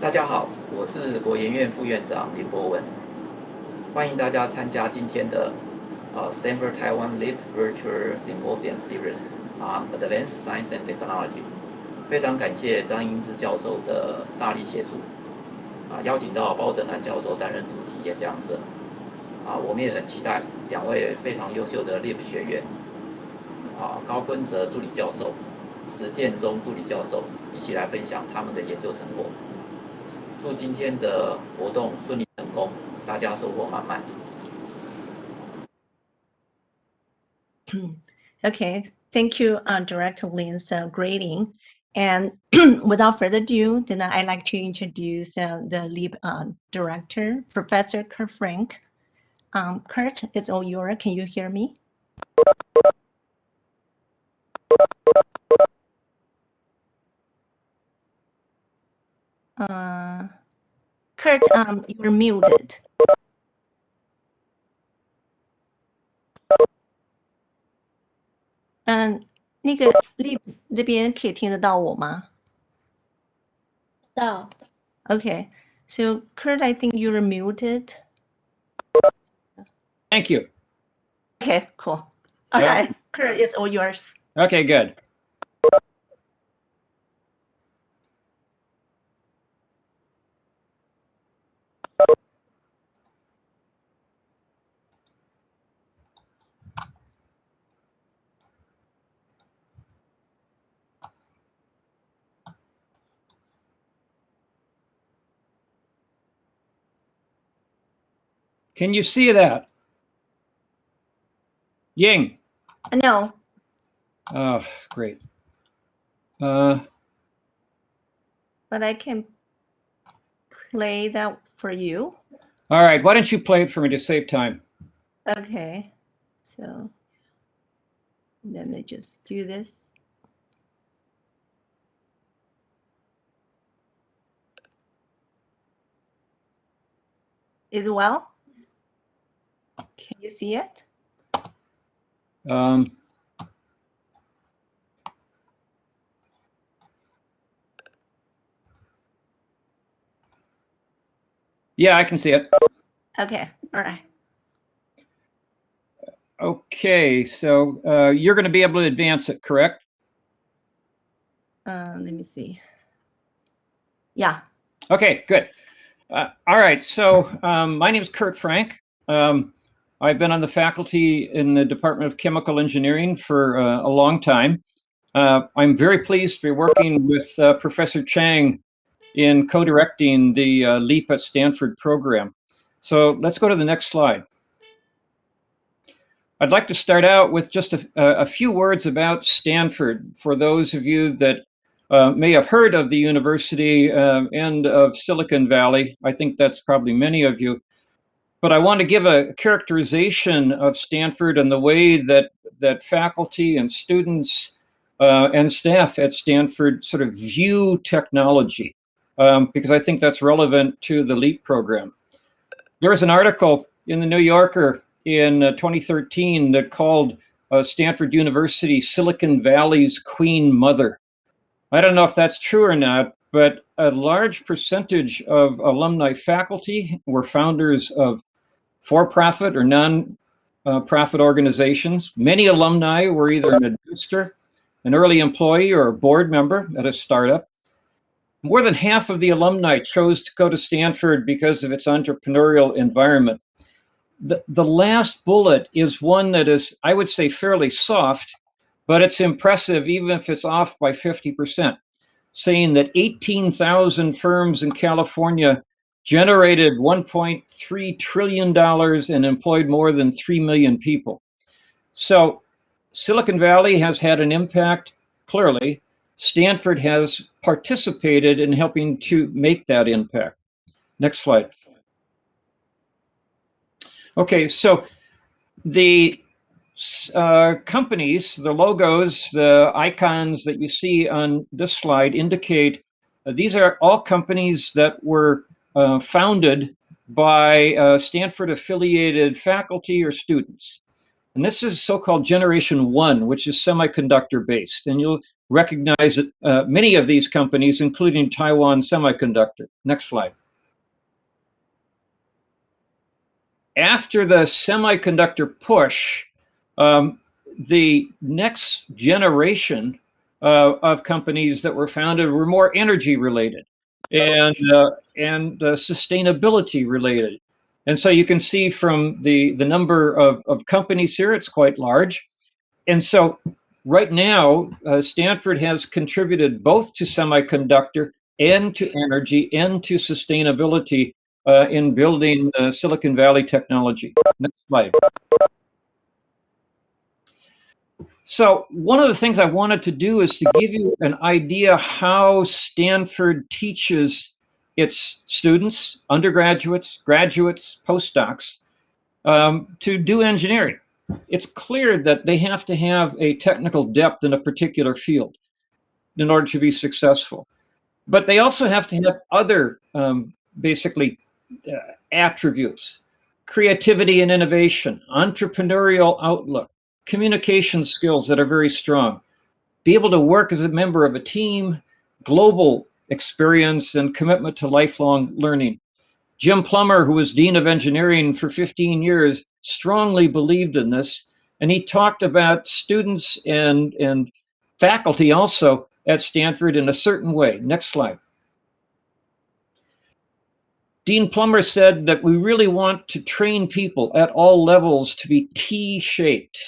大家好，我是国研院副院长林博文，欢迎大家参加今天的Stanford Taiwan LEAP Virtual Symposium Series Advanced Science and Technology。非常感谢张英之教授的大力协助，邀请到包拯南教授担任主题演讲者。我们也很期待两位非常优秀的 LEAP 学员，高坤哲助理教授、石建中助理教授一起来分享他们的研究成果。祝今天的活动顺利成功，大家收获满满。Okay, thank you, Director Lin's greeting. And without further ado, then I'd like to introduce the LEAP director, Professor Kurt Frank. Kurt, it's all yours. Can you hear me? Kurt, you're muted. 那个 LEAP 这边可以听得到我吗？到。Okay, so Kurt, I think you're muted. Thank you. Okay, cool. All right, Kurt, it's all yours. Okay, good. Can you see that? Ying. No. Oh, great. But I can play that for you. All right, why don't you play it for me to save time? Okay, so let me just do this. Is it well? Can you see it? Yeah, I can see it. Okay, all right. Okay, so you're going to be able to advance it, correct? Let me see. Yeah. Okay, good. All right, so my name is Kurt Frank. I've been on the faculty in the Department of Chemical Engineering for a long time. I'm very pleased to be working with Professor Chang in co-directing the LEAP at Stanford program. So let's go to the next slide. I'd like to start out with just a few words about Stanford for those of you that may have heard of the university and of Silicon Valley. I think that's probably many of you. But I want to give a characterization of Stanford and the way that faculty and students and staff at Stanford sort of view technology, because I think that's relevant to the LEAP program. There was an article in the New Yorker in 2013 that called Stanford University Silicon Valley's Queen Mother. I don't know if that's true or not, but a large percentage of alumni faculty were founders of for-profit or non-profit organizations. Many alumni were either an administrator, an early employee, or a board member at a startup. More than half of the alumni chose to go to Stanford because of its entrepreneurial environment. The last bullet is one that is, I would say, fairly soft, but it's impressive even if it's off by 50%, saying that 18,000 firms in California generated $1.3 trillion and employed more than 3 million people. So Silicon Valley has had an impact, clearly. Stanford has participated in helping to make that impact. Next slide. Okay, so the companies, the logos, the icons that you see on this slide indicate these are all companies that were founded by Stanford-affiliated faculty or students. And this is so-called Generation 1, which is semiconductor-based. And recognize many of these companies, including Taiwan Semiconductor. Next slide. After the semiconductor push, the next generation of companies that were founded were more energy related and sustainability related. And so you can see from the number of companies here, it's quite large. And so right now, Stanford has contributed both to semiconductor and to energy and to sustainability in building Silicon Valley technology. Next slide. So one of the things I wanted to do is to give you an idea how Stanford teaches its students, undergraduates, graduates, postdocs, to do engineering. It's clear that they have to have a technical depth in a particular field in order to be successful. But they also have to have other basically attributes: creativity and innovation, entrepreneurial outlook, communication skills that are very strong, be able to work as a member of a team, global experience, and commitment to lifelong learning. Jim Plummer, who was Dean of Engineering for 15 years, strongly believed in this, and he talked about students and faculty also at Stanford in a certain way. Next slide. Dean Plummer said that we really want to train people at all levels to be T-shaped.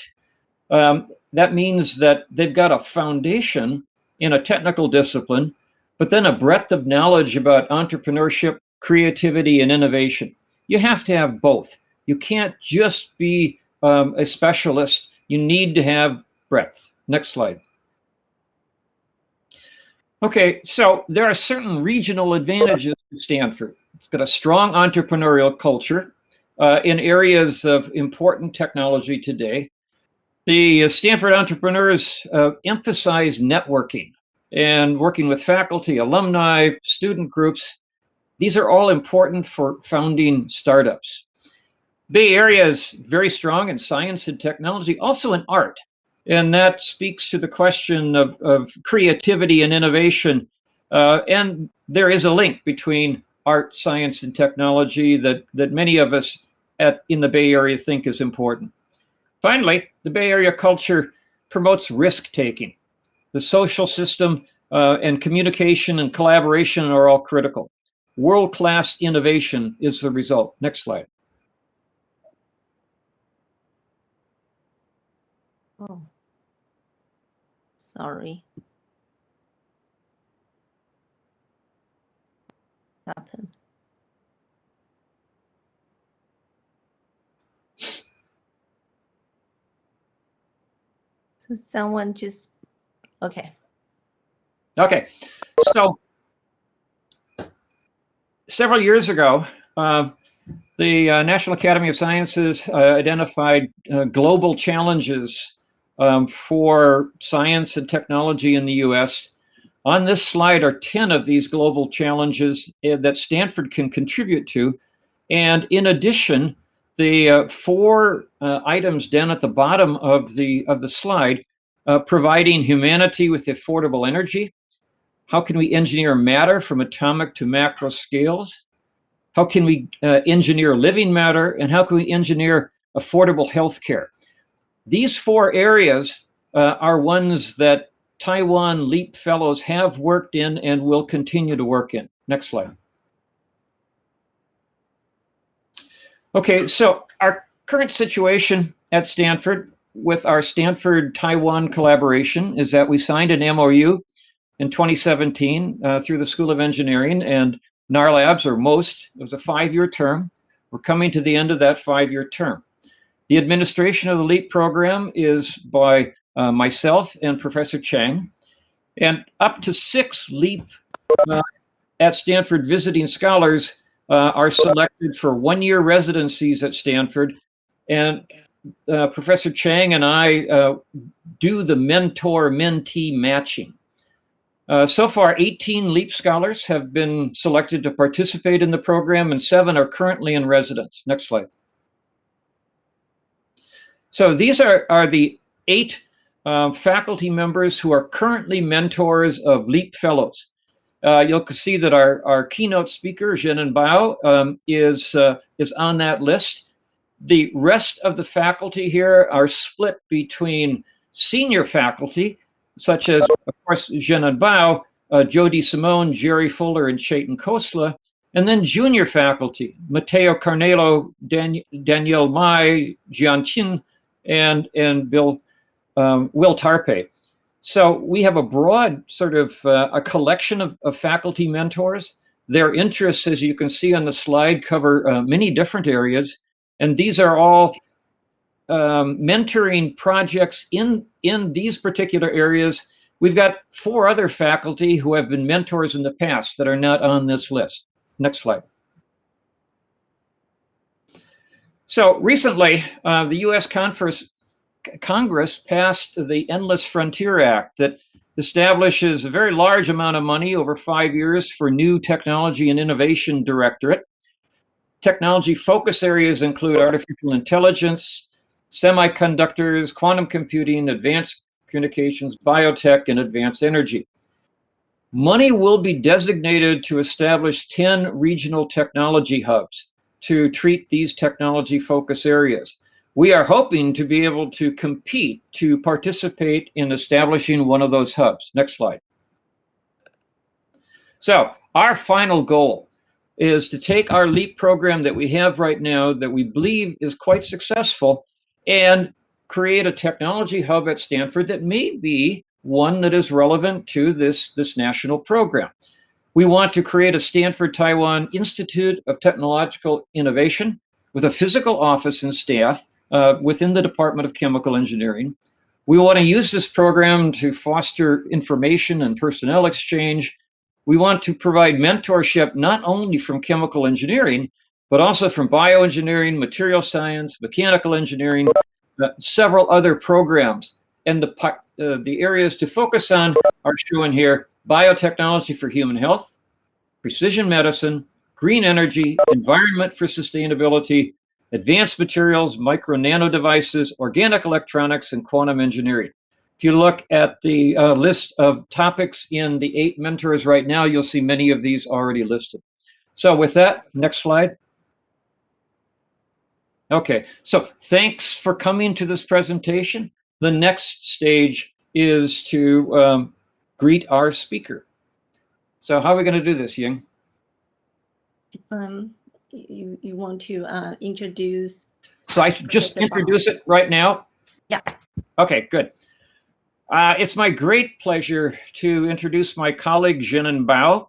That means that they've got a foundation in a technical discipline, but then a breadth of knowledge about entrepreneurship, creativity, and innovation. You have to have both. You can't just be a specialist. You need to have breadth. Next slide. Okay, so there are certain regional advantages to Stanford. It's got a strong entrepreneurial culture in areas of important technology today. The Stanford entrepreneurs emphasize networking and working with faculty, alumni, student groups. These are all important for founding startups. Bay Area is very strong in science and technology, also in art. And that speaks to the question of creativity and innovation. And there is a link between art, science, and technology that many of us in the Bay Area think is important. Finally, the Bay Area culture promotes risk-taking. The social system and communication and collaboration are all critical. World-class innovation is the result. Next slide. Oh, sorry. Happened. So someone just, okay. Okay, so several years ago, the National Academy of Sciences identified global challenges for science and technology in the US. On this slide are 10 of these global challenges that Stanford can contribute to. And in addition, the 4 items down at the bottom of the slide, providing humanity with affordable energy. How can we engineer matter from atomic to macro scales? How can we engineer living matter? And how can we engineer affordable healthcare? These 4 areas are ones that Taiwan LEAP Fellows have worked in and will continue to work in. Next slide. Okay, so our current situation at Stanford with our Stanford-Taiwan collaboration is that we signed an MOU in 2017 through the School of Engineering and NAR Labs, or MOST. It was a 5-year term. We're coming to the end of that 5-year term. The administration of the LEAP program is by myself and Professor Chang, and up to 6 LEAP at Stanford visiting scholars are selected for 1-year residencies at Stanford. And Professor Chang and I do the mentor-mentee matching. So far, 18 LEAP scholars have been selected to participate in the program, and 7 are currently in residence. Next slide. So these are the 8 faculty members who are currently mentors of LEAP Fellows. You'll see that our keynote speaker, Zhenan Bao, is on that list. The rest of the faculty here are split between senior faculty, such as, of course, Zhenan Bao, Jody Simone, Jerry Fuller, and Chetan Khosla, and then junior faculty, Matteo Carnello, Danielle Mai, Jian Qin, and Will Tarpe. So we have a broad sort of a collection of faculty mentors. Their interests, as you can see on the slide, cover many different areas. And these are all mentoring projects in these particular areas. We've got 4 other faculty who have been mentors in the past that are not on this list. Next slide. So recently, the U.S. Congress passed the Endless Frontier Act that establishes a very large amount of money over 5 years for new technology and innovation directorate. Technology focus areas include artificial intelligence, semiconductors, quantum computing, advanced communications, biotech, and advanced energy. Money will be designated to establish 10 regional technology hubs to treat these technology focus areas. We are hoping to be able to compete to participate in establishing one of those hubs. Next slide. So our final goal is to take our LEAP program that we have right now that we believe is quite successful and create a technology hub at Stanford that may be one that is relevant to this national program. We want to create a Stanford Taiwan Institute of Technological Innovation with a physical office and staff within the Department of Chemical Engineering. We want to use this program to foster information and personnel exchange. We want to provide mentorship not only from chemical engineering, but also from bioengineering, material science, mechanical engineering, several other programs. And the areas to focus on are shown here: biotechnology for human health, precision medicine, green energy, environment for sustainability, advanced materials, micro nano devices, organic electronics, and quantum engineering. If you look at the list of topics in the 8 mentors right now, you'll see many of these already listed. So with that, next slide. Okay, so thanks for coming to this presentation. The next stage is to greet our speaker. So how are we going to do this, Ying? You want to introduce? So I should just introduce it right now? Yeah. Okay, good. It's my great pleasure to introduce my colleague, Zhenan Bao.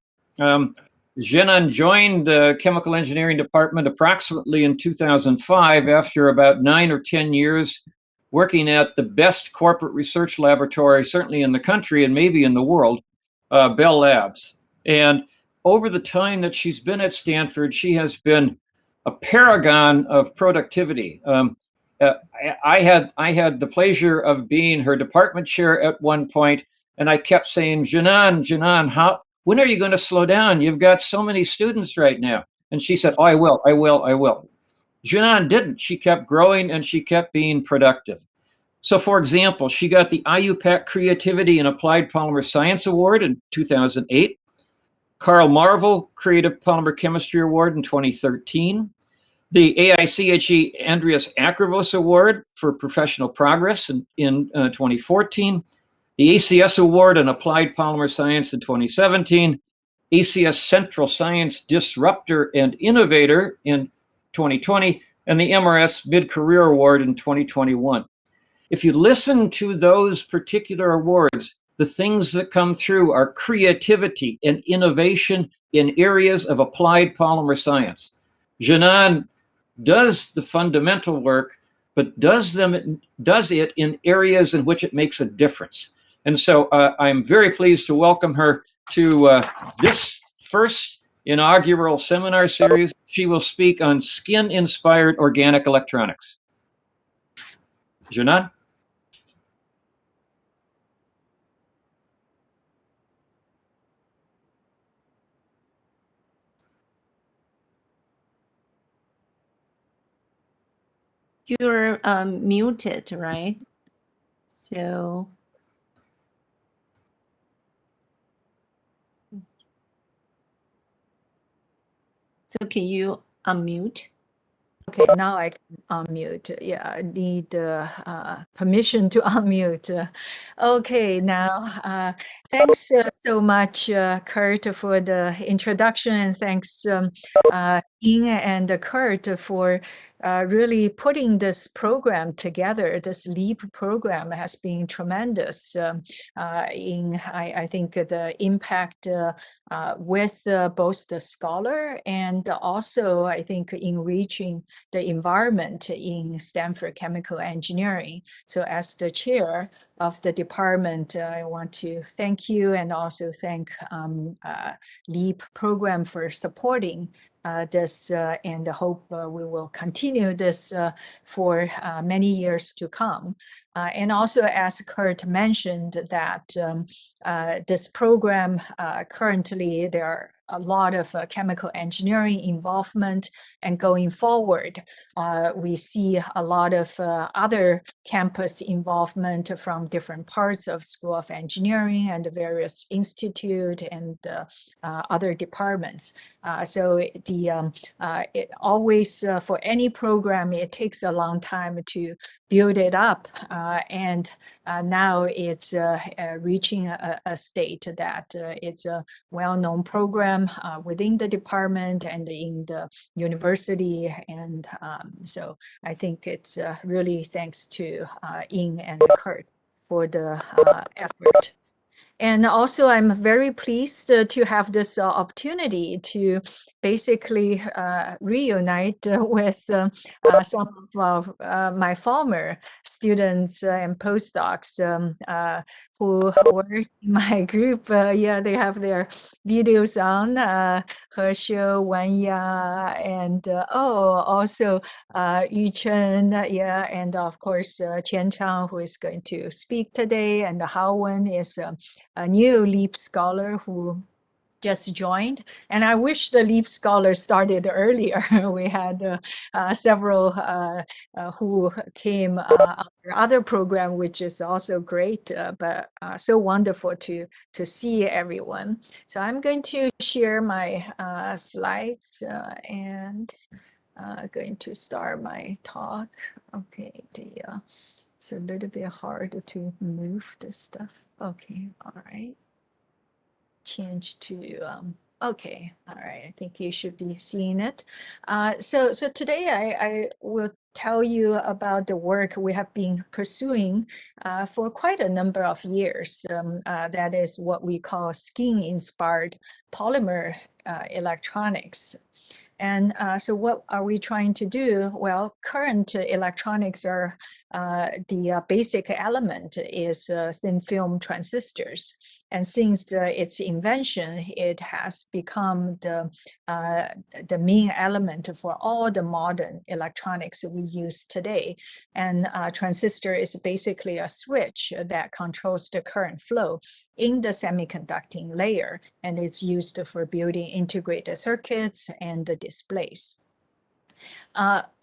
Zhenan joined the Chemical Engineering Department approximately in 2005 after about 9 or 10 years working at the best corporate research laboratory, certainly in the country and maybe in the world, Bell Labs. And over the time that she's been at Stanford, she has been a paragon of productivity. I had the pleasure of being her department chair at one point, and I kept saying, Zhenan, when are you going to slow down? You've got so many students right now. And she said, oh, I will. Zhenan didn't. She kept growing and she kept being productive. So for example, she got the IUPAC Creativity and Applied Polymer Science Award in 2008, Carl Marvel Creative Polymer Chemistry Award in 2013, the AICHE Andreas Akravos Award for Professional Progress in 2014, the ACS Award in Applied Polymer Science in 2017, ACS Central Science Disruptor and Innovator in 2020, and the MRS Mid-Career Award in 2021. If you listen to those particular awards, the things that come through are creativity and innovation in areas of applied polymer science. Zhenan does the fundamental work, but does it in areas in which it makes a difference. And so I'm very pleased to welcome her to this first inaugural seminar series. She will speak on skin-inspired organic electronics. Zhenan? You're muted, right? So can you unmute? Okay, now I can unmute. Yeah, I need permission to unmute. Okay, now thanks so much, Kurt, for the introduction, and thanks Ying and Kurt for really putting this program together. This LEAP program has been tremendous I think the impact with both the scholar and also I think enriching the environment in Stanford Chemical Engineering. So as the chair of the department, I want to thank you and also thank LEAP program for supporting this and hope we will continue this for many years to come. And also, as Kurt mentioned, that this program currently there are a lot of chemical engineering involvement, and going forward, we see a lot of other campus involvement from different parts of School of Engineering and various institute and other departments. So it always for any program, it takes a long time to build it up, and now it's reaching a state that it's a well-known program within the department and in the university, and so I think it's really thanks to Ying and Kurt for the effort. And also, I'm very pleased to have this opportunity to basically reunite with some of my former students and postdocs who were in my group. Yeah, they have their videos on, Herschel, Wanya, and also Yu Chen, yeah, and of course Qian Chang, who is going to speak today, and Hao Wen is a new LEAP scholar who just joined. And I wish the LEAP scholars started earlier. We had several who came under other program, which is also great, but so wonderful to see everyone. So I'm going to share my slides and going to start my talk. Okay, it's a little bit hard to move this stuff. Okay, all right. Change to, okay, all right. I think you should be seeing it. So today I will tell you about the work we have been pursuing for quite a number of years. That is what we call skin-inspired polymer electronics. And so what are we trying to do? Well, current electronics are, the basic element is thin film transistors. And since its invention, it has become the main element for all the modern electronics we use today. And transistor is basically a switch that controls the current flow in the semiconducting layer, and it's used for building integrated circuits and the displays.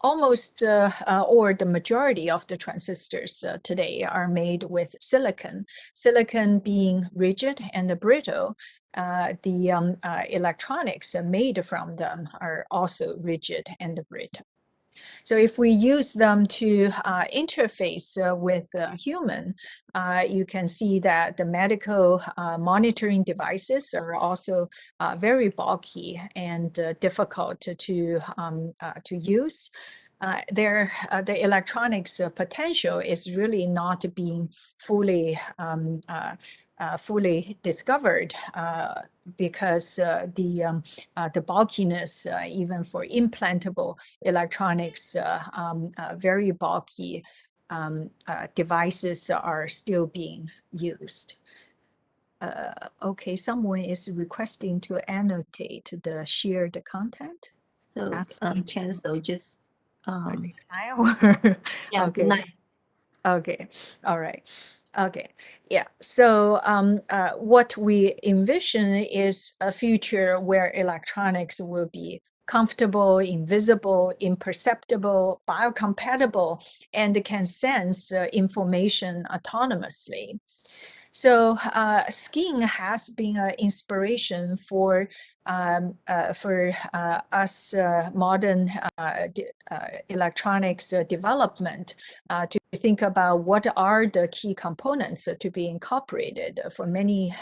Almost or the majority of the transistors today are made with silicon. Silicon being rigid and brittle, the electronics made from them are also rigid and brittle. So if we use them to interface with a human, you can see that the medical monitoring devices are also very bulky and difficult to use. The electronics potential is really not being fully discovered because the bulkiness, even for implantable electronics, very bulky devices are still being used. Okay, someone is requesting to annotate the shared content. So cancel, just yeah, okay. good night. Okay, all right. Okay, yeah. So what we envision is a future where electronics will be comfortable, invisible, imperceptible, biocompatible, and can sense information autonomously. So skiing has been an inspiration for us modern electronics development to think about what are the key components to be incorporated for many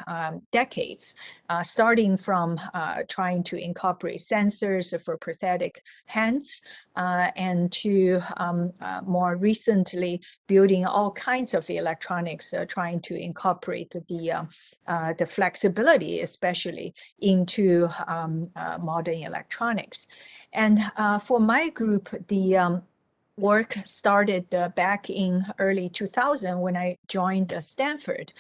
decades, starting from trying to incorporate sensors for prosthetic hands and to more recently building all kinds of electronics, trying to incorporate the flexibility, especially into modern electronics. And for my group, the work started back in early 2000 when I joined Stanford,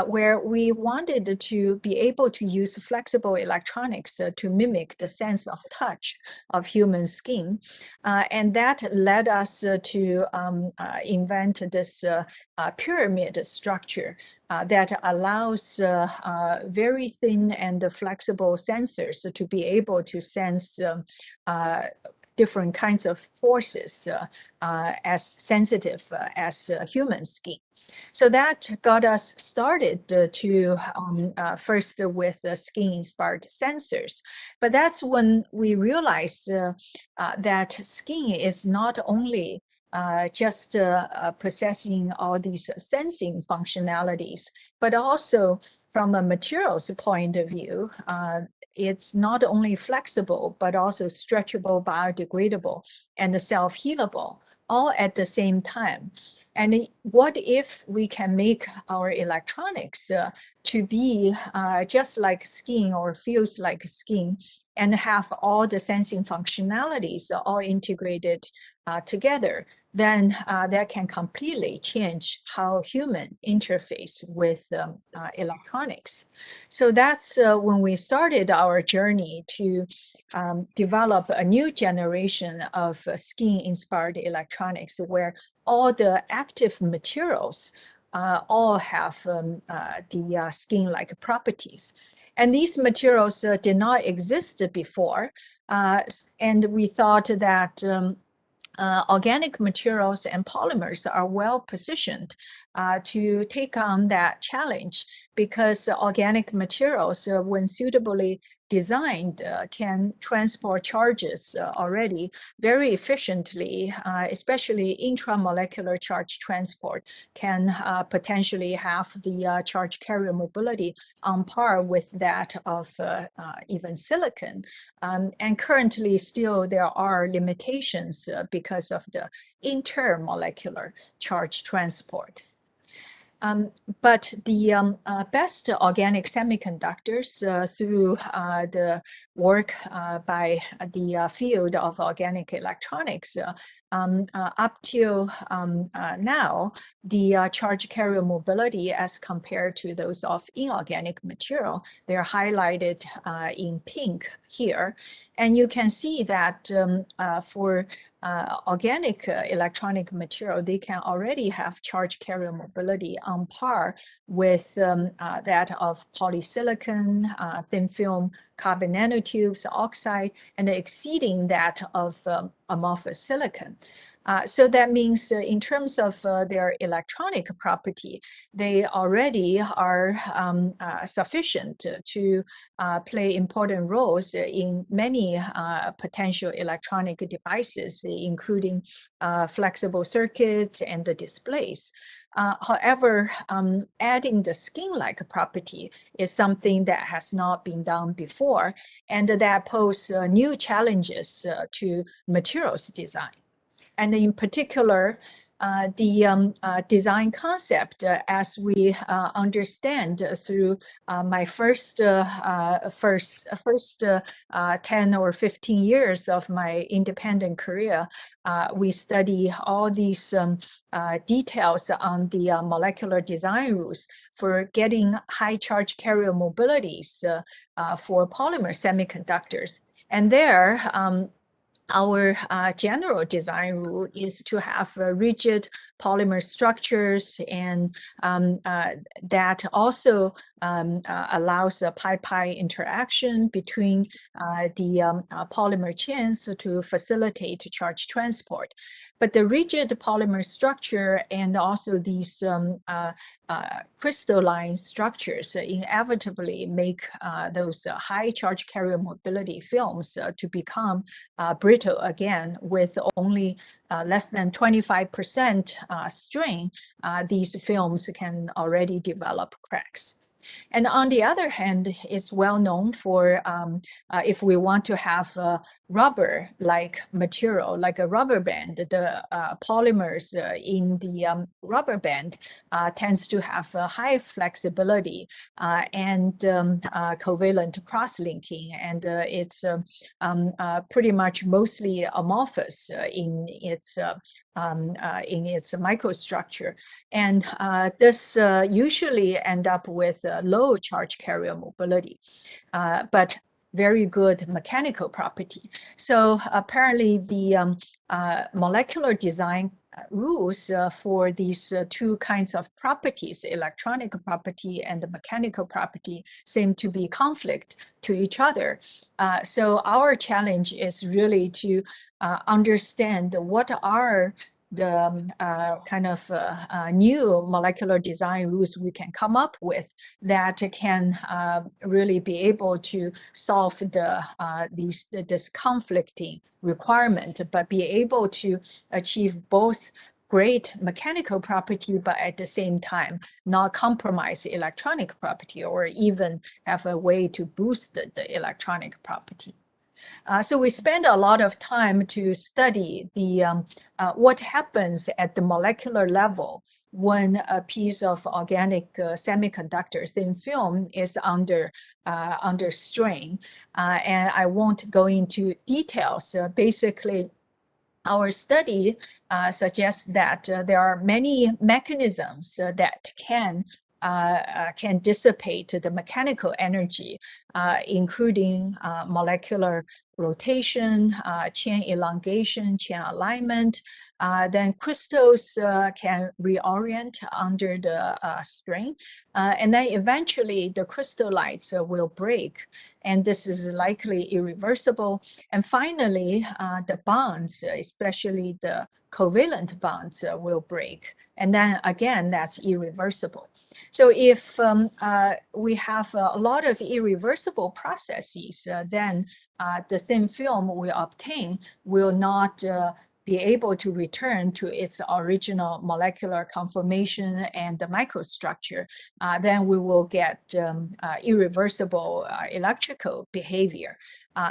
where we wanted to be able to use flexible electronics to mimic the sense of touch of human skin. And that led us to invent this pyramid structure that allows very thin and flexible sensors to be able to sense different kinds of forces as sensitive as human skin. So that got us started to first with skin-inspired sensors. But that's when we realized that skin is not only just possessing all these sensing functionalities, but also from a materials point of view, it's not only flexible, but also stretchable, biodegradable, and self-healable, all at the same time. And what if we can make our electronics to be just like skin or feels like skin and have all the sensing functionalities all integrated together? Then that can completely change how human interface with electronics. So that's when we started our journey to develop a new generation of skin-inspired electronics where all the active materials all have the skin-like properties. And these materials did not exist before. And we thought that organic materials and polymers are well positioned to take on that challenge because organic materials, when suitably designed, can transport charges already very efficiently, especially intramolecular charge transport can potentially have the charge carrier mobility on par with that of even silicon. And currently still there are limitations because of the intermolecular charge transport. But the best organic semiconductors through the work by the field of organic electronics up till now, the charge carrier mobility as compared to those of inorganic material, they're highlighted in pink here. And you can see that for organic electronic material, they can already have charge carrier mobility on par with that of polysilicon, thin film carbon nanotubes, oxide, and exceeding that of amorphous silicon. So that means in terms of their electronic property, they already are sufficient to play important roles in many potential electronic devices, including flexible circuits and the displays. However, adding the skin-like property is something that has not been done before, and that poses new challenges to materials design. And in particular, the design concept, as we understand through my first 10 or 15 years of my independent career, we study all these details on the molecular design rules for getting high charge carrier mobilities for polymer semiconductors. And there, our general design rule is to have rigid polymer structures, and that also allows a pi-pi interaction between the polymer chains to facilitate charge transport. But the rigid polymer structure and also these crystalline structures inevitably make those high charge carrier mobility films to become brittle again with only less than 25% strain. These films can already develop cracks. And on the other hand, it's well known for if we want to have a rubber-like material, like a rubber band, the polymers in the rubber band tends to have a high flexibility and covalent cross-linking, and it's pretty much mostly amorphous in its microstructure. And this usually end up with low charge carrier mobility, but very good mechanical property. So apparently the molecular design rules for these two kinds of properties, electronic property and the mechanical property, seem to be conflict to each other. So our challenge is really to understand what are the kind of new molecular design rules we can come up with that can really be able to solve this conflicting requirement, but be able to achieve both great mechanical property, but at the same time not compromise electronic property or even have a way to boost the electronic property. So we spend a lot of time to study the what happens at the molecular level when a piece of organic semiconductor thin film is under strain. And I won't go into details. Basically, our study suggests that there are many mechanisms that can dissipate the mechanical energy, including molecular rotation, chain elongation, chain alignment. Then crystals can reorient under the strain. And then eventually the crystallites will break. And this is likely irreversible. And finally, the bonds, especially the covalent bonds, will break. And then again, that's irreversible. So if we have a lot of irreversible processes, then the thin film we obtain will not be able to return to its original molecular conformation and the microstructure. Then we will get irreversible electrical behavior.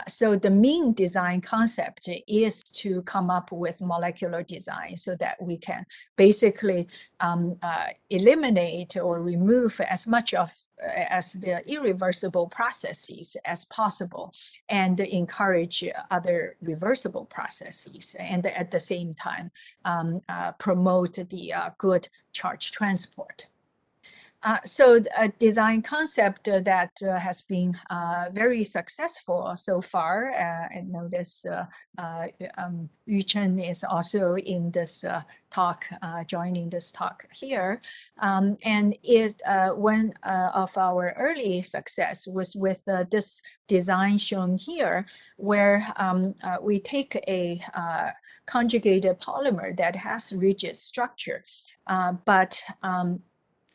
So the mean design concept is to come up with molecular design so that we can basically eliminate or remove as much of as the irreversible processes as possible and encourage other reversible processes, and at the same time promote the good charge transport. So a design concept that has been very successful so far, and notice Yu-Chen is also in this talk, joining this talk here, and is one of our early success was with this design shown here, where we take a conjugated polymer that has rigid structure, but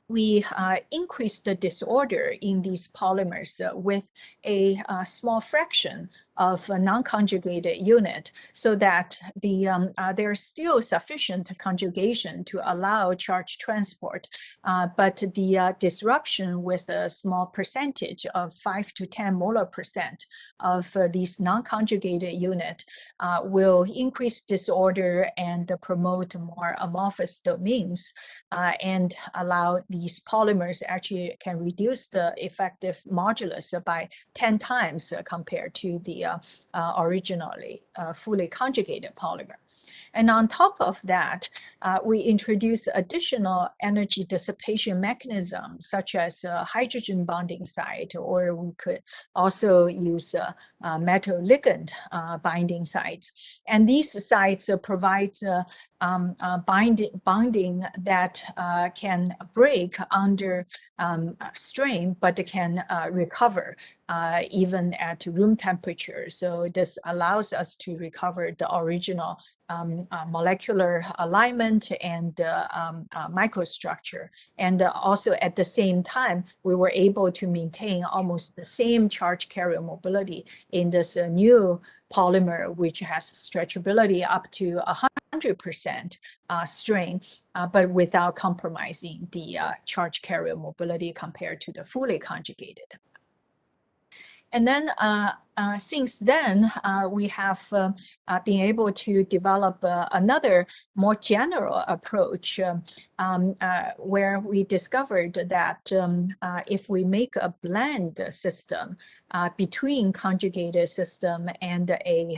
we increase the disorder in these polymers with a small fraction of a non-conjugated unit, so that there's still sufficient conjugation to allow charge transport, but the disruption with a small percentage of 5 to 10 molar percent of these non-conjugated unit will increase disorder and promote more amorphous domains, and allow these polymers actually can reduce the effective modulus by 10 times compared to the originally fully conjugated polymer. And on top of that, we introduce additional energy dissipation mechanisms, such as hydrogen bonding site, or we could also use metal ligand binding sites. And these sites provide bonding that can break under strain, but can recover even at room temperature. So this allows us to recover the original molecular alignment and microstructure. And also at the same time, we were able to maintain almost the same charge carrier mobility in this new polymer, which has stretchability up to 100% strain, but without compromising the charge carrier mobility compared to the fully conjugated. And then since then, we have been able to develop another more general approach where we discovered that if we make a blend system between conjugated system and a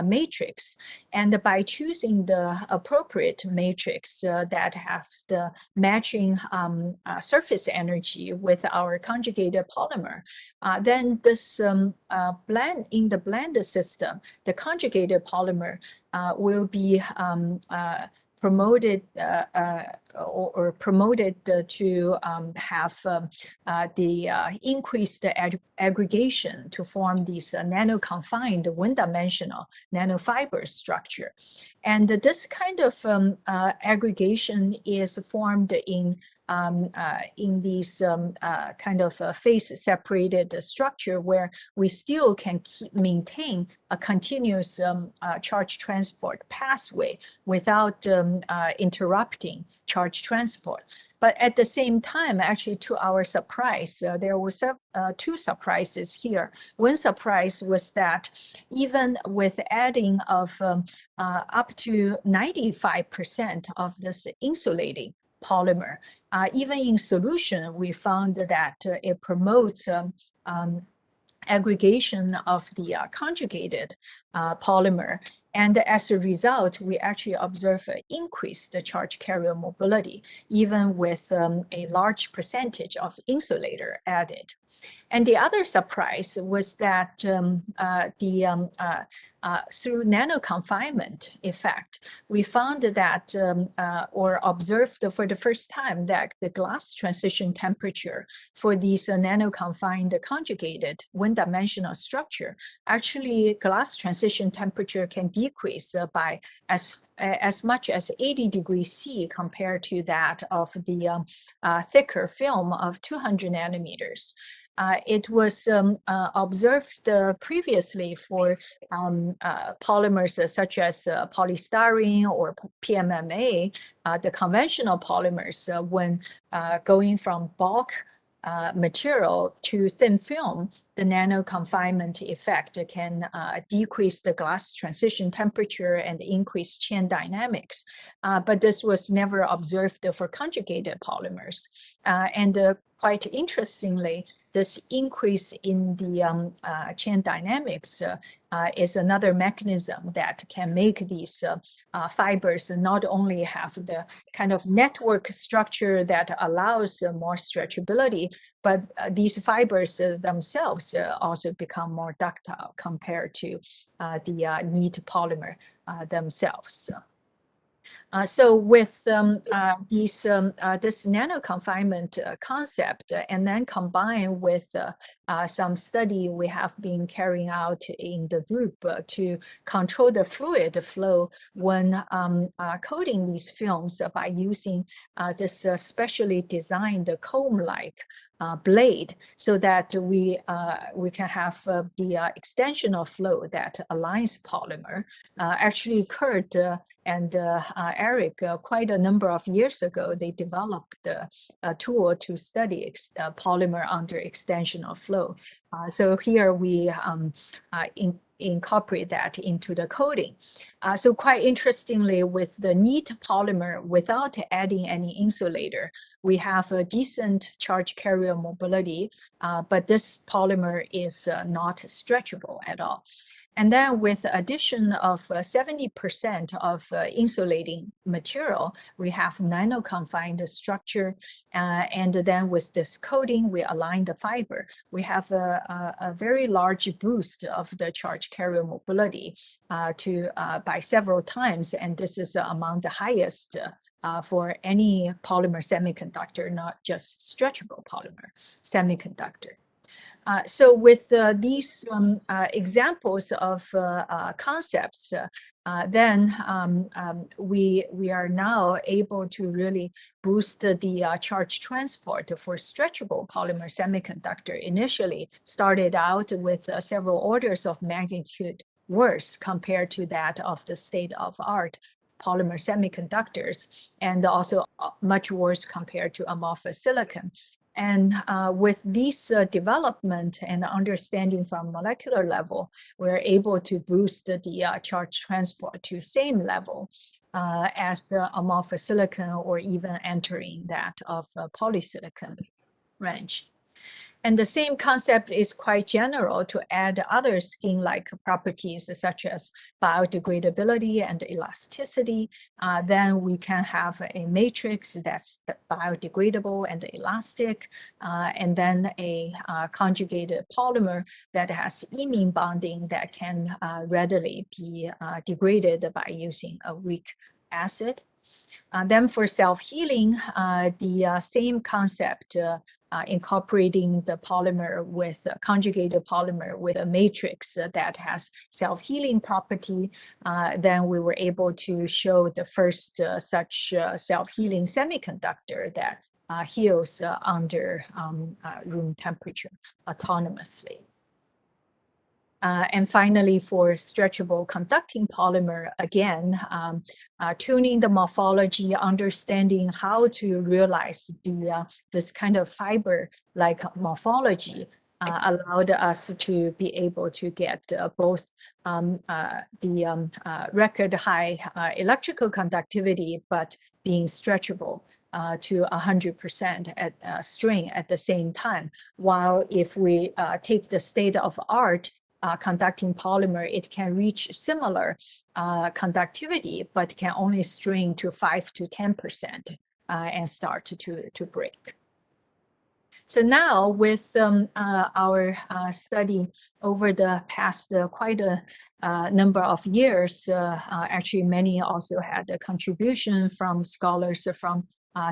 matrix, and by choosing the appropriate matrix that has the matching surface energy with our conjugated polymer, then this blend in the blended system, the conjugated polymer will be promoted or promoted to have the increased aggregation to form these nano-confined one-dimensional nanofiber structure. And this kind of aggregation is formed in these kind of phase-separated structure where we still can maintain a continuous charge transport pathway without interrupting charge transport. But at the same time, actually, to our surprise, there were two surprises here. One surprise was that even with adding of up to 95% of this insulating polymer, even in solution, we found that it promotes aggregation of the conjugated polymer. And as a result, we actually observe an increased charge carrier mobility, even with a large percentage of insulator added. And the other surprise was that through nano-confinement effect, we found that or observed for the first time that the glass transition temperature for these nano-confined conjugated one-dimensional structure, actually glass transition temperature can decrease by as much as 80 degrees C compared to that of the thicker film of 200 nanometers. It was observed previously for polymers such as polystyrene or PMMA, the conventional polymers, when going from bulk material to thin film, the nano-confinement effect can decrease the glass transition temperature and increase chain dynamics. But this was never observed for conjugated polymers. And quite interestingly, this increase in the chain dynamics is another mechanism that can make these fibers not only have the kind of network structure that allows more stretchability, but these fibers themselves also become more ductile compared to the neat polymer themselves. So with this nano-confinement concept, and then combined with some study we have been carrying out in the group to control the fluid flow when coating these films by using this specially designed comb-like blade, so that we can have the extension of flow that aligns polymer, actually occurred. And Eric, quite a number of years ago, they developed a tool to study polymer under extension of flow. So here we incorporate that into the coating. So quite interestingly, with the neat polymer, without adding any insulator, we have a decent charge carrier mobility, but this polymer is not stretchable at all. And then with the addition of 70% of insulating material, we have nano-confined structure. And then with this coating, we align the fiber. We have a very large boost of the charge carrier mobility by several times. And this is among the highest for any polymer semiconductor, not just stretchable polymer semiconductor. So with these examples of concepts, then we are now able to really boost the charge transport for stretchable polymer semiconductor. Initially started out with several orders of magnitude worse compared to that of the state-of-art polymer semiconductors, and also much worse compared to amorphous silicon. And with these development and understanding from molecular level, we're able to boost the charge transport to same level as the amorphous silicon, or even entering that of polysilicon range. And the same concept is quite general to add other skin-like properties such as biodegradability and elasticity. Then we can have a matrix that's biodegradable and elastic, and then a conjugated polymer that has imine bonding that can readily be degraded by using a weak acid. Then for self-healing, the same concept, incorporating the polymer with conjugated polymer with a matrix that has self-healing property, then we were able to show the first such self-healing semiconductor that heals under room temperature autonomously. And finally, for stretchable conducting polymer, again, tuning the morphology, understanding how to realize this kind of fiber-like morphology allowed us to be able to get both the record high electrical conductivity, but being stretchable to 100% at strain at the same time. While if we take the state-of-art conducting polymer, it can reach similar conductivity, but can only strain to 5 to 10% and start to break. So now with our study over the past quite a number of years, actually many also had a contribution from scholars from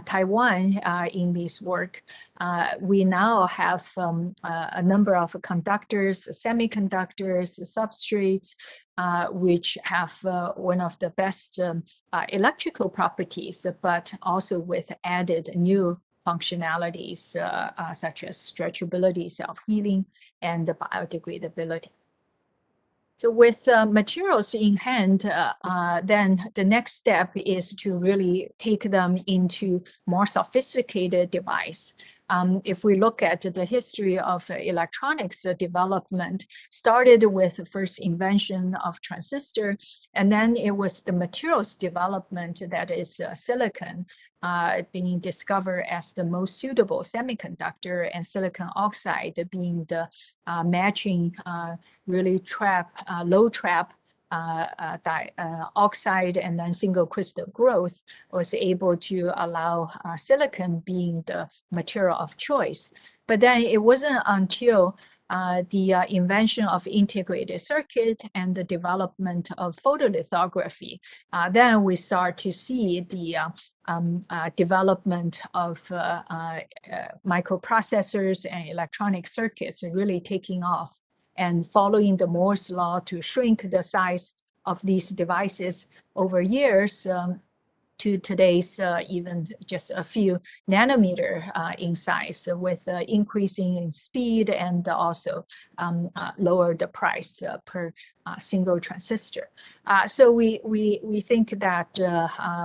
Taiwan in this work. We now have a number of conductors, semiconductors, substrates, which have one of the best electrical properties, but also with added new functionalities such as stretchability, self-healing, and biodegradability. So with materials in hand, then the next step is to really take them into more sophisticated device. If we look at the history of electronics development, started with the first invention of transistor, and then it was the materials development, that is silicon, being discovered as the most suitable semiconductor, and silicon oxide being the matching really low trap oxide and then single crystal growth, was able to allow silicon being the material of choice. But then it wasn't until the invention of integrated circuit and the development of photolithography, then we start to see the development of microprocessors and electronic circuits really taking off, and following the Moore's law to shrink the size of these devices over years to today's even just a few nanometer in size, with increasing in speed and also lower the price per single transistor. So we think that,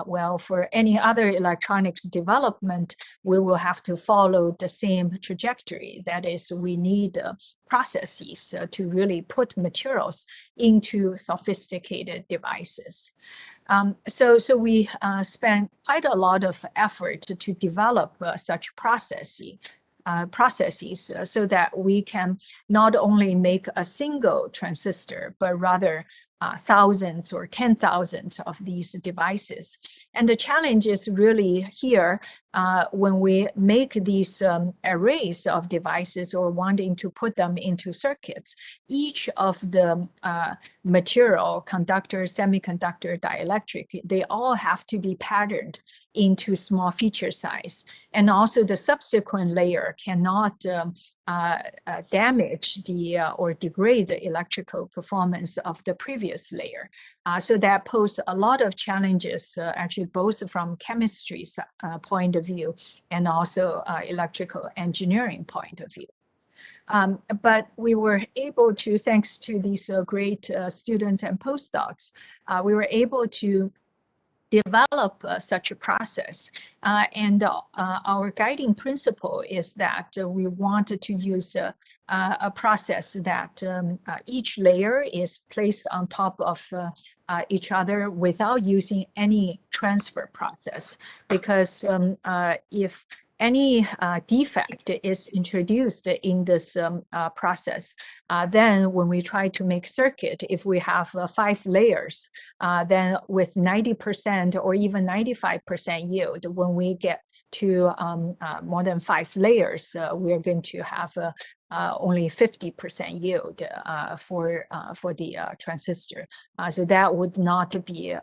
well, for any other electronics development, we will have to follow the same trajectory. That is, we need processes to really put materials into sophisticated devices. So we spent quite a lot of effort to develop such processes. processes so that we can not only make a single transistor, but rather thousands or 10,000s of these devices. And the challenge is really here when we make these arrays of devices or wanting to put them into circuits, each of the material, conductor, semiconductor, dielectric, they all have to be patterned into small feature size. And also the subsequent layer cannot damage the or degrade the electrical performance of the previous layer. So that poses a lot of challenges, actually both from chemistry point of view and also electrical engineering point of view. But we were able to, thanks to these great students and postdocs, we were able to develop such a process. And our guiding principle is that we wanted to use a process that each layer is placed on top of each other without using any transfer process. Because if any defect is introduced in this process, then when we try to make circuit, if we have 5 layers, then with 90% or even 95% yield, when we get to more than 5 layers, we're going to have only 50% yield for the transistor. So that would not be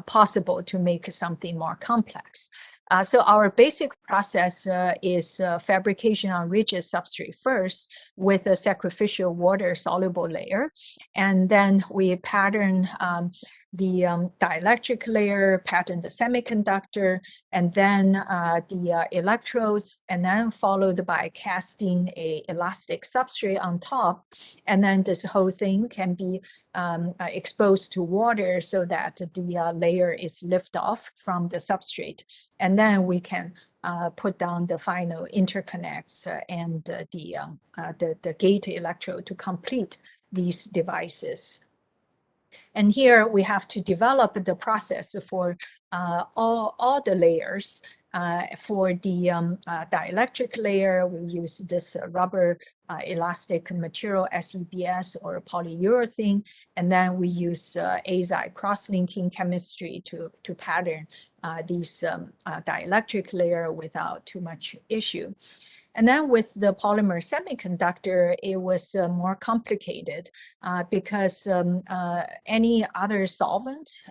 possible to make something more complex. So our basic process is fabrication on rigid substrate first with a sacrificial water soluble layer. And then we pattern the dielectric layer, pattern the semiconductor, and then the electrodes, and then followed by casting a elastic substrate on top. And then this whole thing can be exposed to water so that the layer is lifted off from the substrate. And then we can put down the final interconnects and the gate electrode to complete these devices. And here we have to develop the process for all the layers. For the dielectric layer, we use this rubber elastic material, SEBS or polyurethane. And then we use azide cross-linking chemistry to pattern these dielectric layer without too much issue. And then with the polymer semiconductor, it was more complicated because any other solvent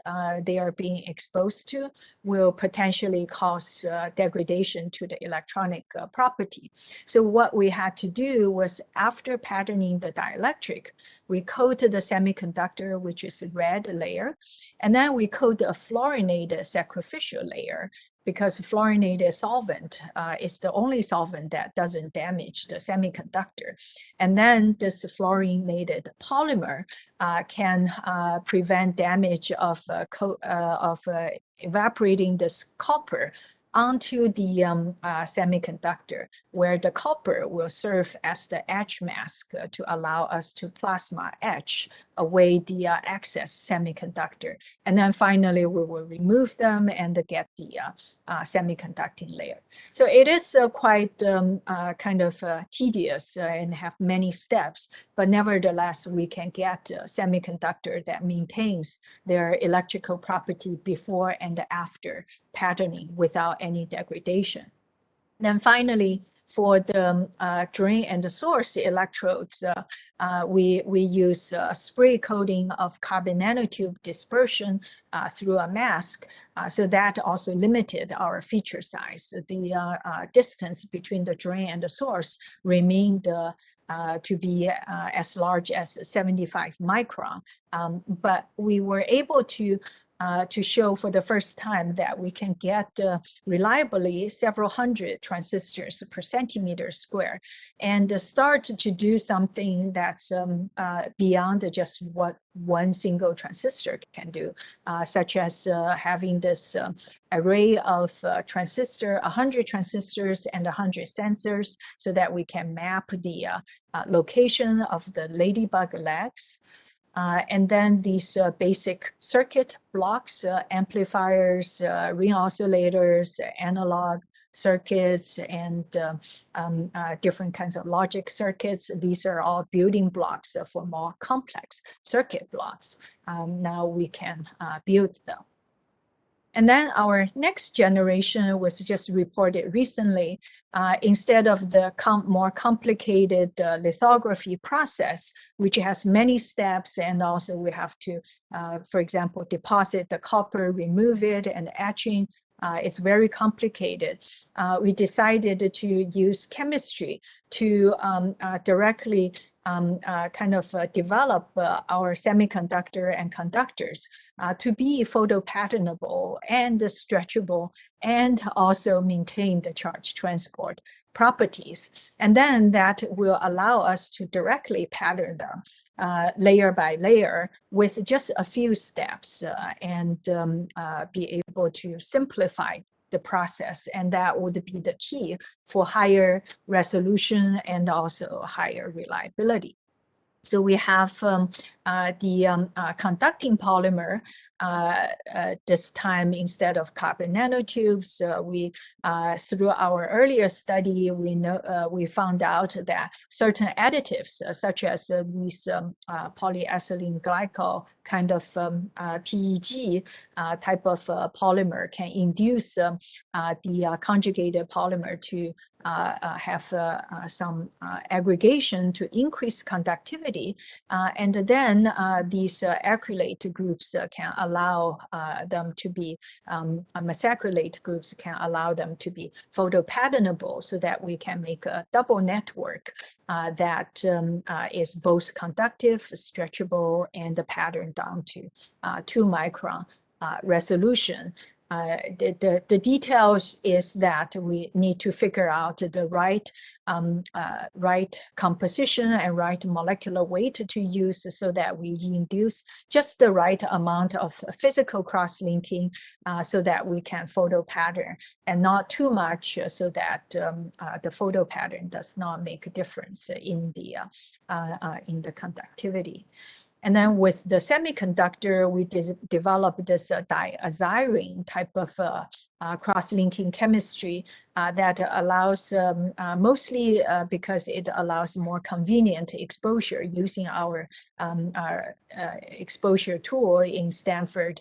they are being exposed to will potentially cause degradation to the electronic property. So what we had to do was, after patterning the dielectric, we coated the semiconductor, which is a red layer, and then we coat a fluorinated sacrificial layer, because fluorinated solvent is the only solvent that doesn't damage the semiconductor. And then this fluorinated polymer can prevent damage of evaporating this copper onto the semiconductor, where the copper will serve as the etch mask to allow us to plasma etch away the excess semiconductor. And then finally, we will remove them and get the semiconducting layer. So it is quite kind of tedious and have many steps, but nevertheless, we can get a semiconductor that maintains their electrical property before and after patterning without any degradation. Then finally, for the drain and the source electrodes, we use spray coating of carbon nanotube dispersion through a mask. So that also limited our feature size. The distance between the drain and the source remained to be as large as 75 micron. But we were able to show for the first time that we can get reliably several hundred transistors per centimeter square, and start to do something that's beyond just what one single transistor can do, such as having this array of 100 transistors and 100 sensors, so that we can map the location of the ladybug legs. And then these basic circuit blocks, amplifiers, ring oscillators, analog circuits and different kinds of logic circuits. These are all building blocks for more complex circuit blocks. Now we can build them. And then our next generation was just reported recently. Instead of the more complicated lithography process, which has many steps, and also we have to, for example, deposit the copper, remove it, and etching. It's very complicated. We decided to use chemistry to directly develop our semiconductor and conductors to be photopatternable and stretchable, and also maintain the charge transport properties. And then that will allow us to directly pattern them layer by layer with just a few steps and be able to simplify the process. And that would be the key for higher resolution and also higher reliability. So we have the conducting polymer. This time, instead of carbon nanotubes, we through our earlier study, we found out that certain additives, such as these polyethylene glycol kind of PEG type of polymer, can induce the conjugated polymer to have some aggregation to increase conductivity, and then these acrylate groups can allow them to be mesacrylate groups can allow them to be photopatternable, so that we can make a double network that is both conductive, stretchable, and the pattern down to 2-micron resolution. The details is that we need to figure out the right composition and right molecular weight to use, so that we induce just the right amount of physical cross-linking so that we can photo pattern, and not too much so that the photo pattern does not make a difference in the conductivity. And then with the semiconductor, we developed this diazyrine type of cross-linking chemistry that allows, mostly because it allows more convenient exposure using our exposure tool in Stanford,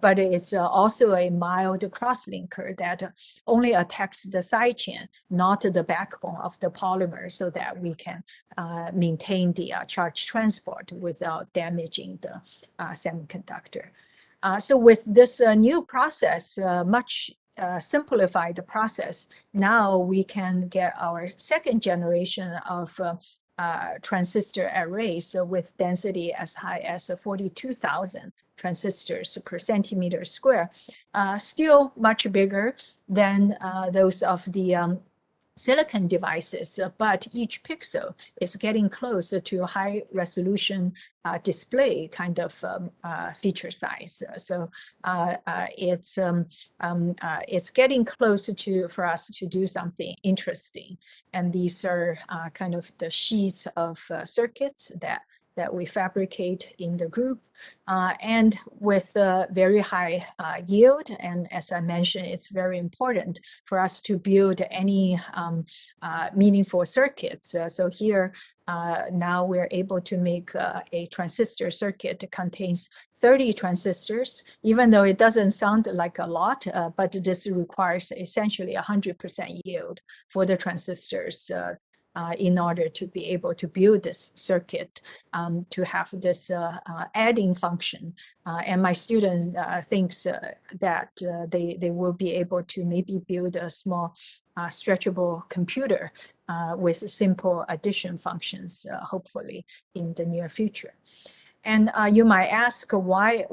but it's also a mild cross-linker that only attacks the side chain, not the backbone of the polymer, so that we can maintain the charge transport without damaging the semiconductor. So with this new process, much simplified process, now we can get our second generation of transistor arrays with density as high as 42,000 transistors per centimeter square, still much bigger than those of the silicon devices, but each pixel is getting closer to a high resolution display kind of feature size. So it's getting closer for us to do something interesting. And these are kind of the sheets of circuits that we fabricate in the group, and with very high yield. And as I mentioned, it's very important for us to build any meaningful circuits. So here, now we're able to make a transistor circuit that contains 30 transistors, even though it doesn't sound like a lot, but this requires essentially 100% yield for the transistors in order to be able to build this circuit, to have this adding function. And my student thinks that they will be able to maybe build a small stretchable computer with simple addition functions, hopefully in the near future. And you might ask why,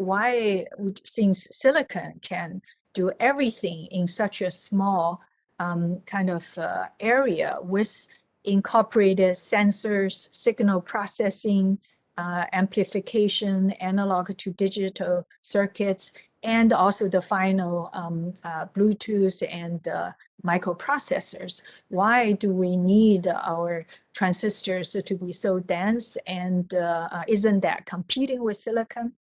since silicon can do everything in such a small kind of area with incorporated sensors, signal processing, amplification, analog to digital circuits, and also the final Bluetooth and microprocessors. Why do we need our transistors to be so dense, and isn't that competing with silicon?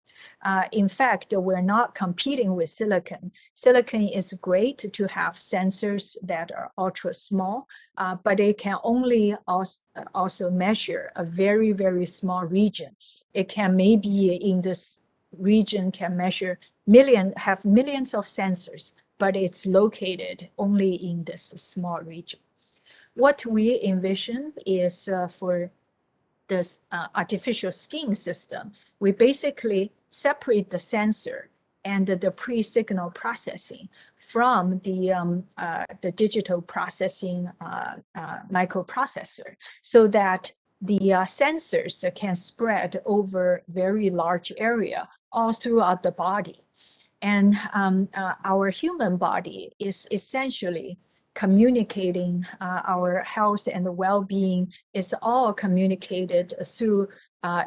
In fact, we're not competing with silicon. Silicon is great to have sensors that are ultra small, but it can only also measure a very, very small region. It can maybe in this region can measure have millions of sensors, but it's located only in this small region. What we envision is for this artificial skin system, we basically separate the sensor and the pre-signal processing from the digital processing microprocessor, so that the sensors can spread over very large area all throughout the body. And our human body is essentially communicating our health and well-being is all communicated through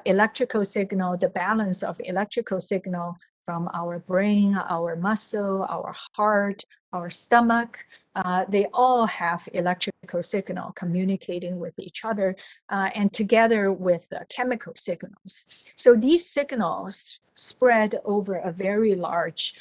electrical signal, the balance of electrical signal from our brain, our muscle, our heart, our stomach. They all have electrical signal communicating with each other and together with chemical signals. So these signals spread over a very large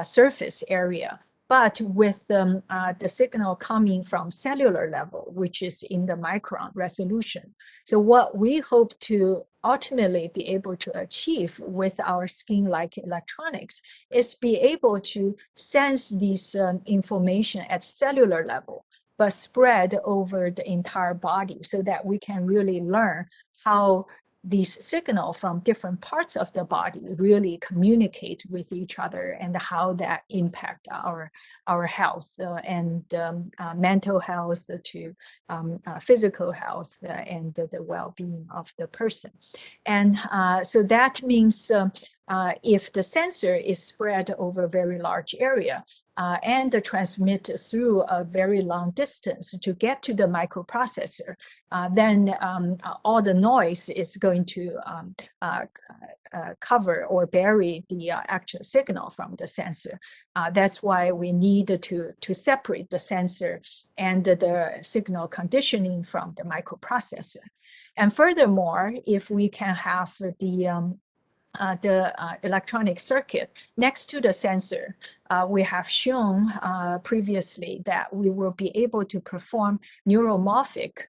surface area, but with the signal coming from cellular level, which is in the micron resolution. So what we hope to ultimately be able to achieve with our skin-like electronics is be able to sense this information at cellular level, but spread over the entire body, so that we can really learn how these signals from different parts of the body really communicate with each other, and how that impact our health and mental health to physical health and the well-being of the person. And so that means if the sensor is spread over a very large area and transmit through a very long distance to get to the microprocessor, then all the noise is going to cover or bury the actual signal from the sensor. That's why we need to separate the sensor and the signal conditioning from the microprocessor. And furthermore, if we can have the electronic circuit next to the sensor, we have shown previously that we will be able to perform neuromorphic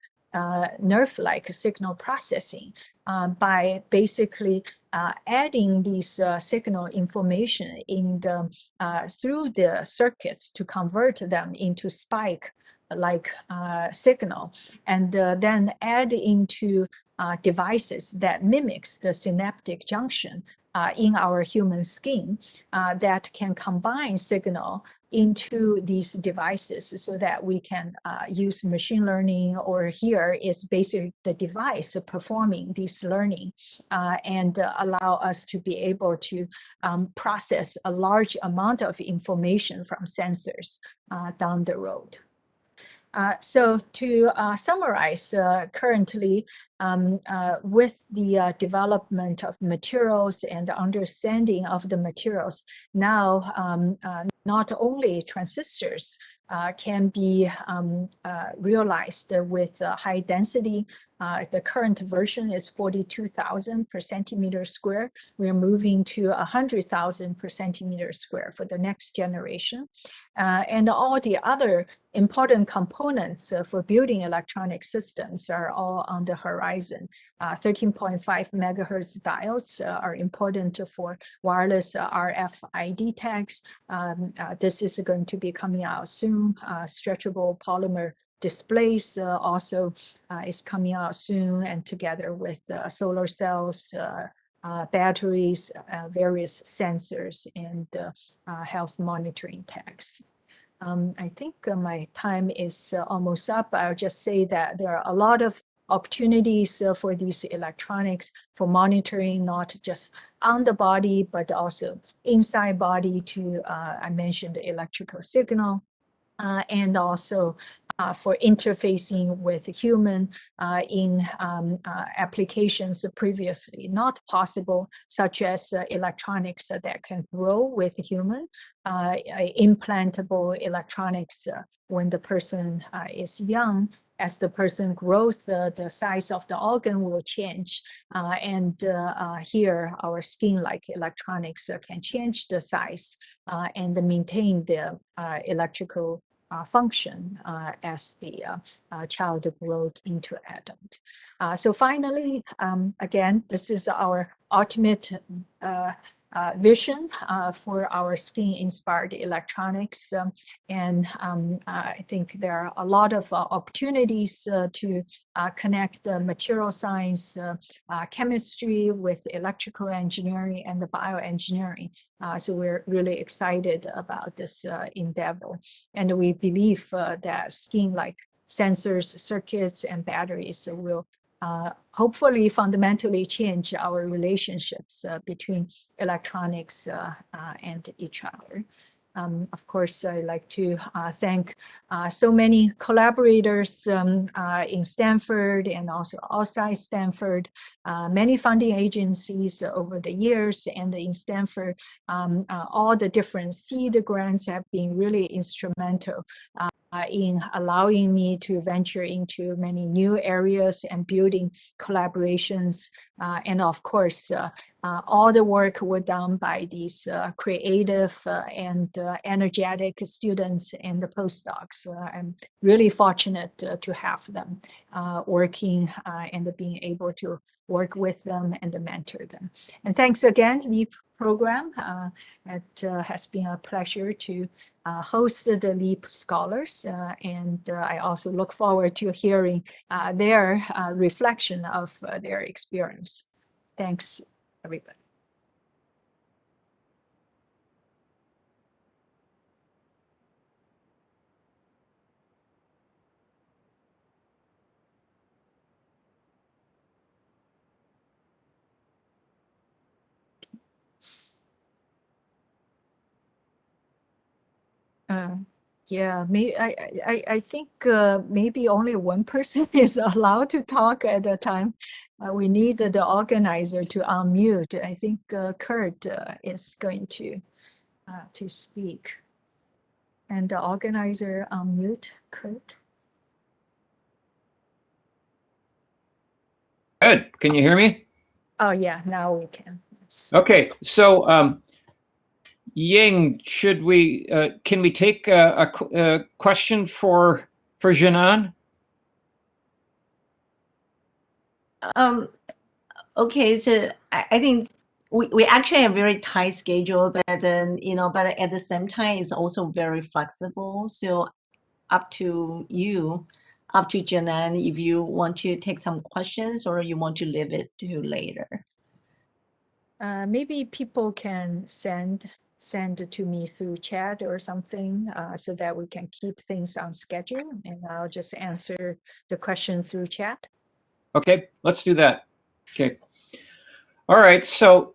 nerve-like signal processing by basically adding these signal information in the through the circuits to convert them into spike-like signal, and then add into devices that mimics the synaptic junction in our human skin that can combine signal into these devices, so that we can use machine learning, or here is basically the device performing this learning and allow us to be able to process a large amount of information from sensors down the road. So to summarize, currently with the development of materials and understanding of the materials, now not only transistors can be realized with high density. The current version is 42,000 per centimeter square. We are moving to 100,000 per centimeter square for the next generation. And all the other important components for building electronic systems are all on the horizon. 13.5 megahertz diodes are important for wireless RFID tags. This is going to be coming out soon. Stretchable polymer displays also is coming out soon, and together with solar cells, batteries, various sensors, and health monitoring tags. I think my time is almost up. I'll just say that there are a lot of opportunities for these electronics for monitoring, not just on the body, but also inside body to, I mentioned the electrical signal, and also for interfacing with human in applications previously not possible, such as electronics that can grow with human, implantable electronics when the person is young, as the person grows, the size of the organ will change. And here, our skin-like electronics can change the size and maintain the electrical function as the child grows into adult. So finally, again, this is our ultimate vision for our skin-inspired electronics. And I think there are a lot of opportunities to connect material science, chemistry with electrical engineering and the bioengineering. So we're really excited about this endeavor. And we believe that skin-like sensors, circuits, and batteries will hopefully fundamentally change our relationships between electronics and each other. Of course, I'd like to thank so many collaborators in Stanford and also outside Stanford, many funding agencies over the years, and in Stanford, all the different seed grants have been really instrumental in allowing me to venture into many new areas and building collaborations. And of course, all the work was done by these creative and energetic students and the postdocs. I'm really fortunate to have them working and being able to work with them and mentor them. And thanks again, LEAP program. It has been a pleasure to host the LEAP scholars. And I also look forward to hearing their reflection of their experience. Thanks, everybody. Yeah, I think maybe only one person is allowed to talk at a time. We need the organizer to unmute. I think Kurt is going to speak. And the organizer unmute Kurt. Good. Can you hear me? Oh yeah, now we can. Yes. Okay. So Ying, should we can we take a question for Jinan? Okay, so I think we actually have a very tight schedule, but then, but at the same time, it's also very flexible. So up to you, up to Janan, if you want to take some questions or you want to leave it to later. Maybe people can send it to me through chat or something so that we can keep things on schedule, and I'll just answer the question through chat. Okay, let's do that. Okay. All right. So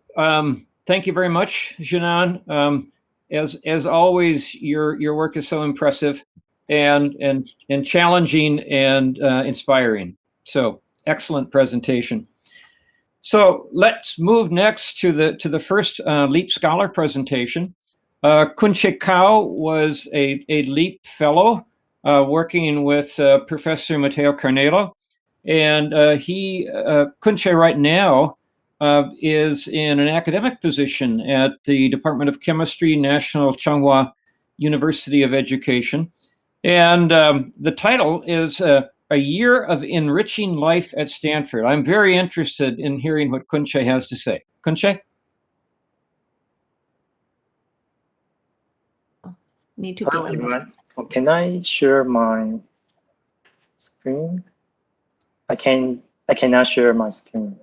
thank you very much, Jinan. As always, your work is so impressive and challenging and inspiring. So excellent presentation. So let's move next to the first LEAP Scholar presentation. Kunche Kao was a LEAP fellow working with Professor Matteo Carnello, and Kunche right now is in an academic position at the Department of Chemistry, National Tsinghua University of Education, and the title is A Year of Enriching Life at Stanford. I'm very interested in hearing what Kunche has to say. Kunche? Need to Hello, be everyone. Can I share my screen? I cannot share my screen.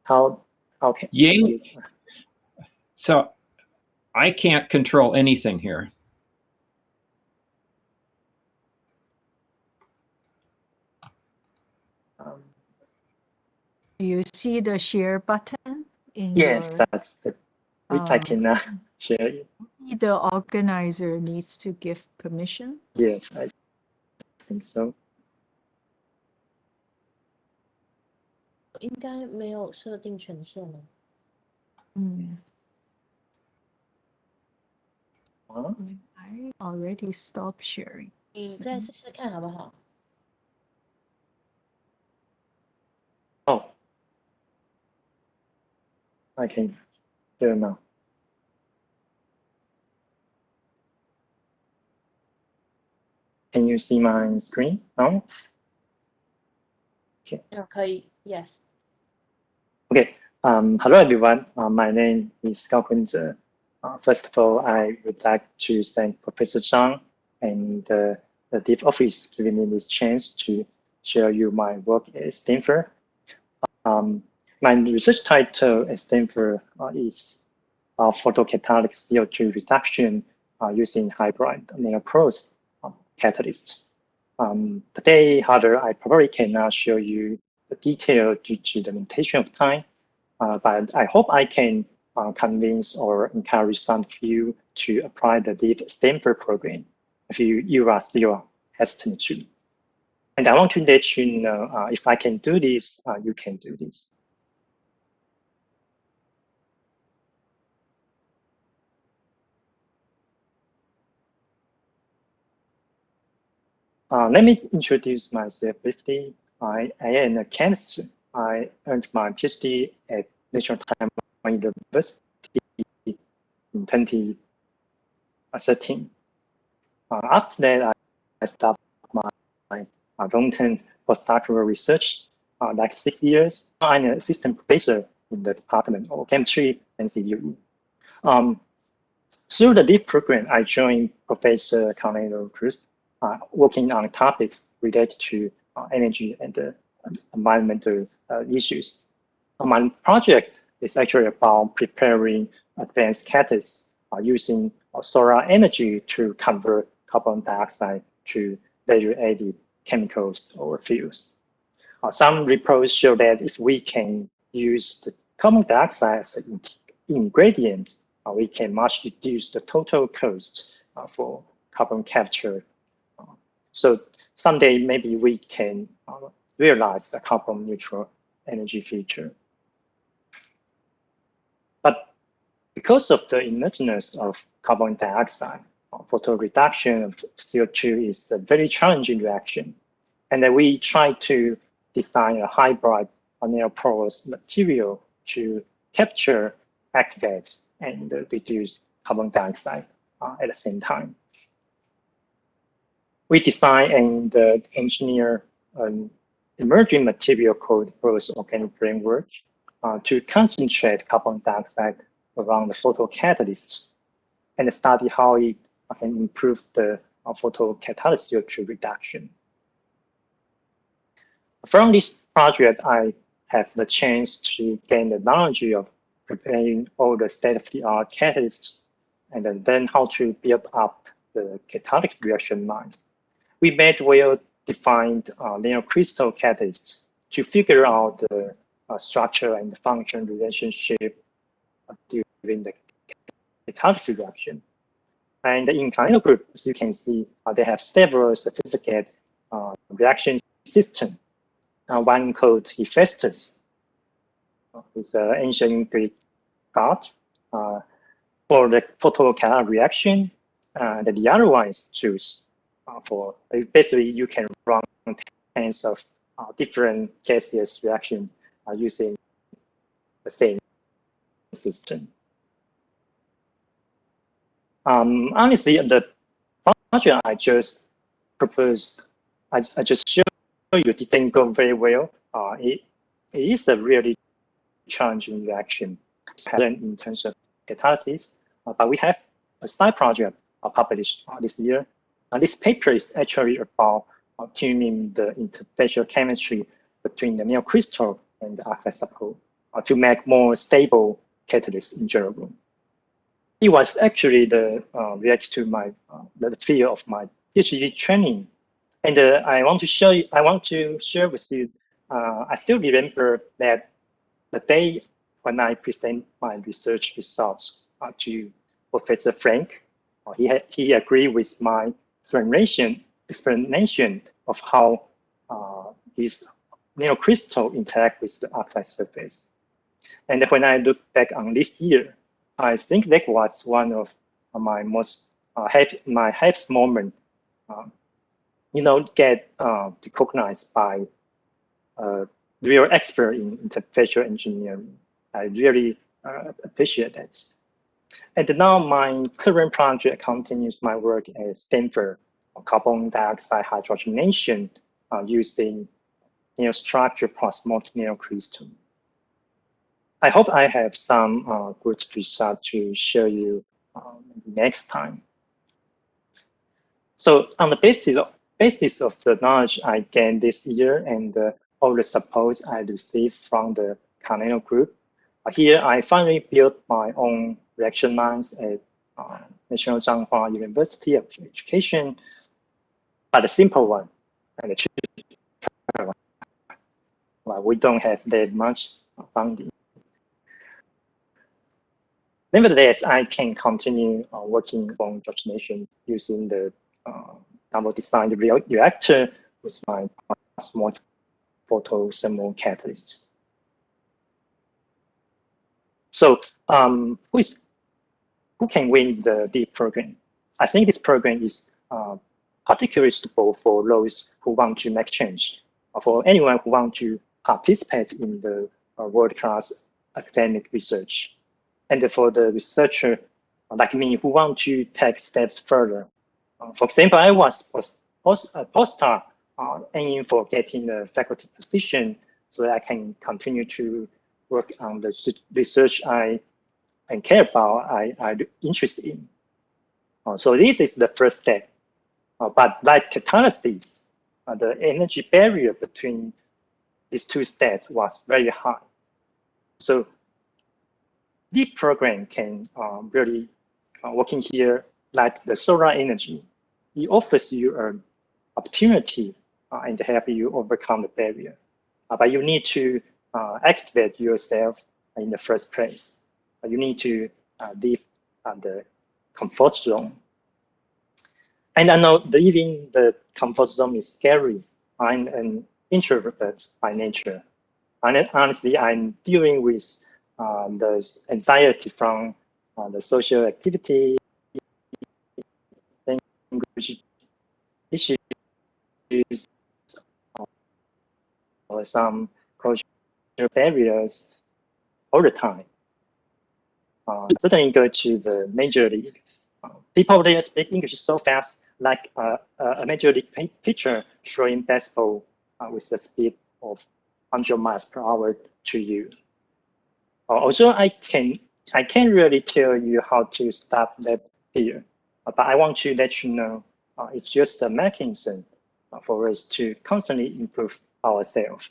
How can Ying? So I can't control anything here. You see the share button in yes, your, that's it. I cannot share it. the organizer needs to give permission. Yes, I think so. 应该没有设定权限了。I already stopped sharing. 你再试试看好不好？ Oh, I can hear now. Can you see my screen now? Okay. 可以 ，yes。 Okay. Hello everyone. My name is Gao Kunze. First of all, I would like to thank Professor Zhang and the DEEP office giving me this chance to share you my work at Stanford. My research title at Stanford is photocatalytic CO2 reduction using hybrid nanopores catalysts. Today, however, I probably cannot show you the detail due to the limitation of time, but I hope I can convince or encourage some of you to apply the DEEP Stanford program if you are still hesitant to. And I want to let you know if I can do this, you can do this. Let me introduce myself briefly. I am a chemist. I earned my PhD at National Taiwan University in 2013. After that, I started my long-term postdoctoral research, like 6 years. I'm an assistant professor in the Department of Chemistry and CUE. Through the LEAP program, I joined Professor Cornelio Cruz, working on topics related to energy and environmental issues. My project is actually about preparing advanced catalysts using solar energy to convert carbon dioxide to value-added chemicals or fuels. Some reports show that if we can use the carbon dioxide as an ingredient, we can much reduce the total cost for carbon capture. So someday maybe we can realize the carbon neutral energy future. But because of the inertness of carbon dioxide, photo reduction of CO2 is a very challenging reaction. And then we try to design a hybrid nanoporous material to capture, activate, and reduce carbon dioxide at the same time. We design and engineer an emerging material called porous organic framework to concentrate carbon dioxide around the photocatalysts and study how it can improve the photocatalyst CO2 reduction. From this project, I have the chance to gain the knowledge of preparing all the state-of-the-art catalysts and then how to build up the catalytic reaction lines. We made well-defined nanocrystal catalysts to figure out the structure and function relationship during the catalytic reaction. And in Cornelio group, as you can see, they have several sophisticated reaction systems. One called Hephaestus, is an ancient Greek god for the photocatalytic reaction. And the other one is Zeus. For basically, you can run tens of different gaseous reactions using the same system. Honestly, the project I just proposed, I just showed you didn't go very well. It is a really challenging reaction in terms of catalysis, but we have a side project published this year. This paper is actually about tuning the interfacial chemistry between the nanocrystal and the oxide subgroup to make more stable catalysts in general. It was actually the related to my the field of my PhD training, and I want to share with you. I still remember that the day when I present my research results to Professor Frank, he agreed with my explanation of how these nanocrystal interact with the oxide surface. And when I look back on this year, I think that was one of my most my happiest moment, get recognized by a real expert in interfacial engineering. I really appreciate that. And now my current project continues my work at Stanford on carbon dioxide hydrogenation using nanostructure plus multi-nano crystal. I hope I have some good results to show you next time. So on the basis of the knowledge I gained this year and all the support I received from the Carnero group, here I finally built my own reaction lines at National Zhanghua University of Education, but a simple one and a cheap one. Well, we don't have that much funding. Nevertheless, I can continue working on hydrogenation using the double-designed reactor with my small photothermal catalysts. So who can win the LEAP program? I think this program is particularly suitable for those who want to make change, or for anyone who wants to participate in the world-class academic research. And for the researcher like me who want to take steps further. For example, I was a postdoc aiming for getting a faculty position so that I can continue to work on the research I care about, I'm interested in. So this is the first step. But like catalysis, the energy barrier between these two steps was very high. So LEAP program can really working here like the solar energy. It offers you an opportunity and help you overcome the barrier. But you need to activate yourself in the first place. You need to leave the comfort zone. And I know leaving the comfort zone is scary. I'm an introvert by nature. And honestly, I'm dealing with the anxiety from the social activity, language issues, or some cultural barriers all the time. Certainly go to the major league. People there speak English so fast, like a major league pitcher throwing baseball with a speed of 100 miles per hour to you. Also, I can't really tell you how to stop that fear, but I want to let you know it's just a mechanism for us to constantly improve ourselves.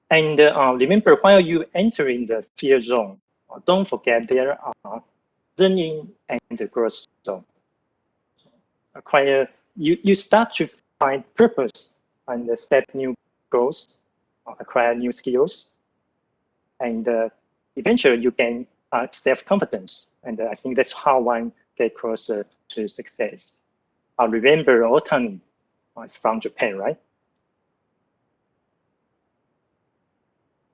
And remember, while you entering the fear zone, don't forget there are learning and growth zone. You start to find purpose and set new goals, acquire new skills, and eventually you gain self-confidence. And I think that's how one get closer to success. Remember, Otani is from Japan, right?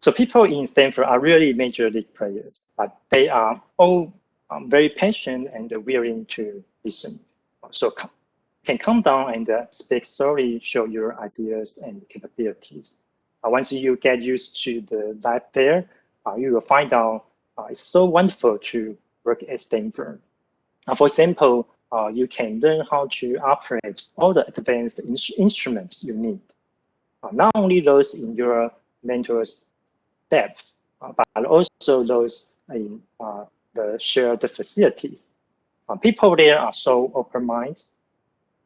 So people in Stanford are really major league players, but they are all very patient and willing to listen. So can come down and speak slowly, show your ideas and capabilities. Once you get used to the life there, you will find out it's so wonderful to work at Stanford. For example, you can learn how to operate all the advanced instruments you need. Not only those in your mentor's depth, but also those in the shared facilities. People there are so open-minded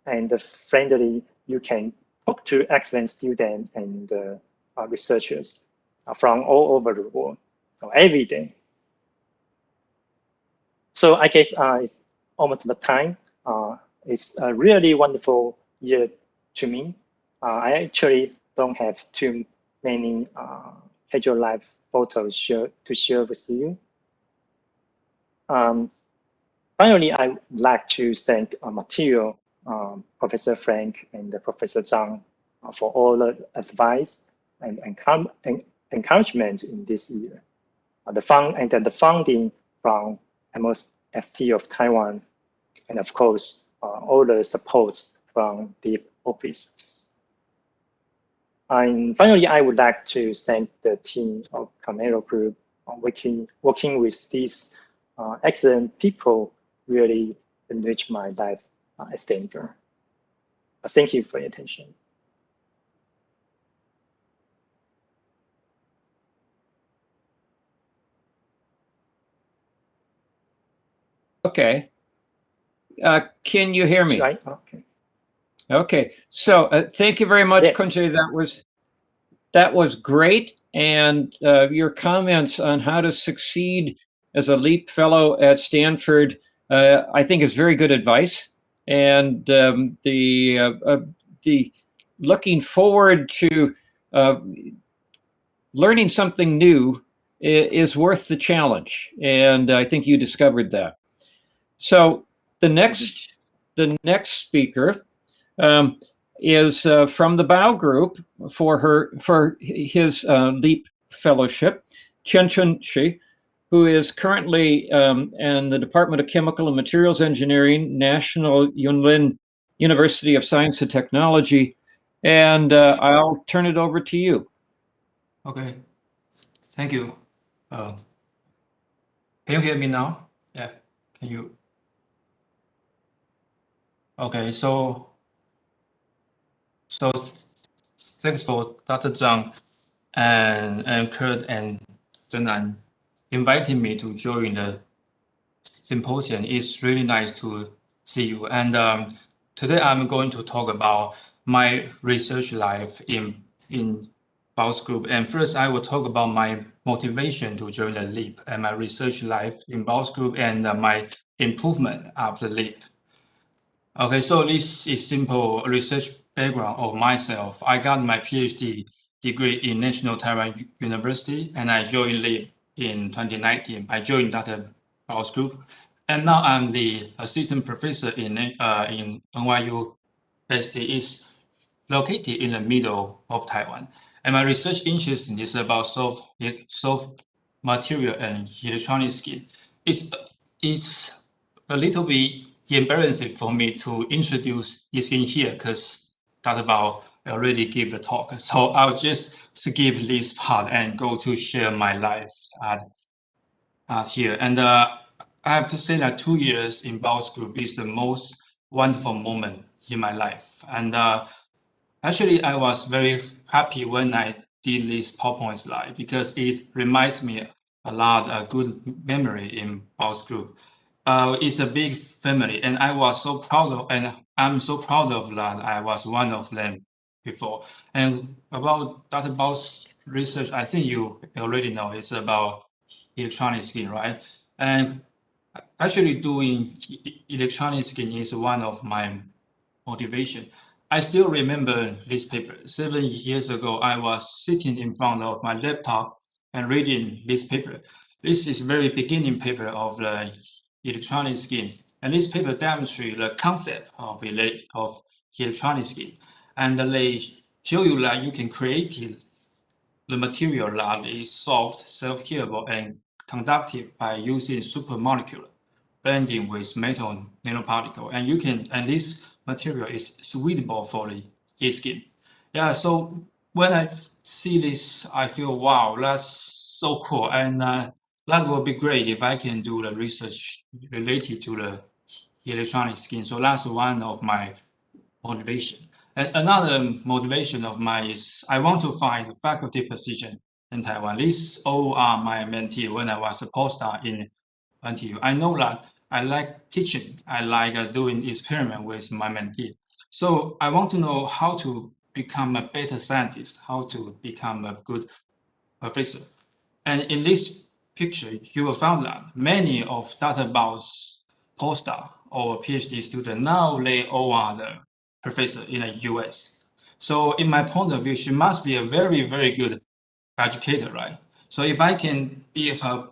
and friendly. You can talk to excellent students and researchers from all over the world every day. So I guess it's almost the time. It's a really wonderful year to me. I actually don't have too many casual life photos to share with you. Finally, I would like to thank Matteo, Professor Frank, and Professor Zhang for all the advice and encouragement in this year. The funding from MST of Taiwan and of course, all the support from the office. And finally, I would like to thank the team of Camero Group working with these excellent people really enrich my life at Stanford. Thank you for your attention. Okay. Can you hear me? Right? Okay. Okay. So thank you very much, Yes. Kunje. That was great. And your comments on how to succeed as a LEAP fellow at Stanford, I think is very good advice. And the looking forward to learning something new is worth the challenge. And I think you discovered that. So the next speaker is from the Bao Group for his LEAP fellowship, Chen Shi, who is currently in the Department of Chemical and Materials Engineering, National Yunlin University of Science and Technology. And I'll turn it over to you. Okay, thank you. Can you hear me now? Yeah, can you? Okay, so thanks for Dr. Zhang and Kurt and Zenan inviting me to join the symposium. It's really nice to see you. And today I'm going to talk about my research life in Bao's group. And first, I will talk about my motivation to join the LEAP and my research life in Bao's group and my improvement after LEAP. Okay, so this is simple research background of myself. I got my PhD degree in National Taiwan University, and I joined LEAP in 2019. I joined Dr. Bao's group, and now I'm the assistant professor in NYU. Is located in the middle of Taiwan, and my research interest is about soft material and electronic skin. It's a little bit embarrassing for me to introduce this in here because Dr. Bao already gave the talk. So I'll just skip this part and go to share my life at here. And I have to say that 2 years in Bao's group is the most wonderful moment in my life. And actually, I was very happy when I did this PowerPoint slide because it reminds me a lot of good memory in Bao's group. It's a big family, and I was so proud of, and I'm so proud of that. I was one of them before. And about Dr. Bao's research, I think you already know it's about electronic skin, right? And actually, doing electronic skin is one of my motivation. I still remember this paper. 7 years ago, I was sitting in front of my laptop and reading this paper. This is very beginning paper of the electronic skin. And this paper demonstrates the concept of electronic skin. And they show you that you can create the material that is soft, self-healable, and conductive by using supermolecular blending with metal nanoparticle. And this material is suitable for the skin. Yeah, so when I see this, I feel, wow, that's so cool. And that will be great if I can do the research related to the electronic skin. So that's one of my motivation. And another motivation of mine is I want to find a faculty position in Taiwan. These all are my mentee when I was a postdoc in NTU. I know that I like teaching. I like doing experiment with my mentee. So I want to know how to become a better scientist, how to become a good professor. And in this picture, you will find that many of Dr. Bao's postdoc or PhD students now they all are the professor in the US. So in my point of view, she must be a very, very good educator, right? So if I can be her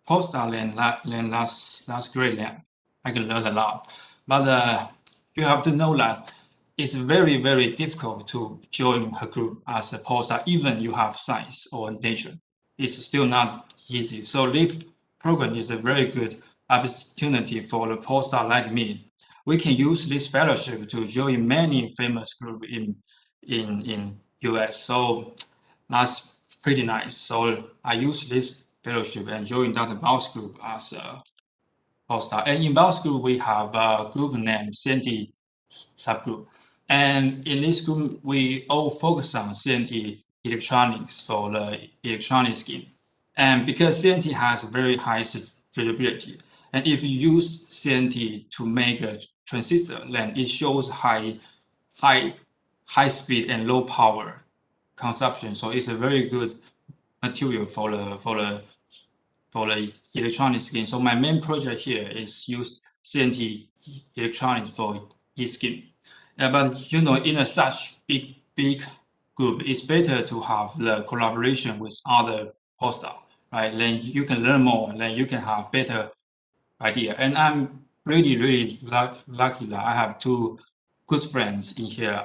postdoc, then that's great. Then I can learn a lot. But you have to know that it's very, very difficult to join her group as a postdoc, even you have science or nature. It's still not easy. So LEAP program is a very good opportunity for a postdoc like me. We can use this fellowship to join many famous groups in US. So that's pretty nice. So I use this fellowship and join Dr. Bao's group as a postdoc. And in Bao's group, we have a group named CNT subgroup. And in this group, we all focus on CNT electronics for the electronic scheme. And because CNT has very high stretchability, and if you use CNT to make a transistor, then it shows high speed and low power consumption. So it's a very good material for the electronic scheme. So my main project here is use CNT electronics for e-scheme. But you know, in such big group, it's better to have the collaboration with other postdocs, right? Then you can learn more, then you can have better idea. And I'm really lucky that I have two good friends in here.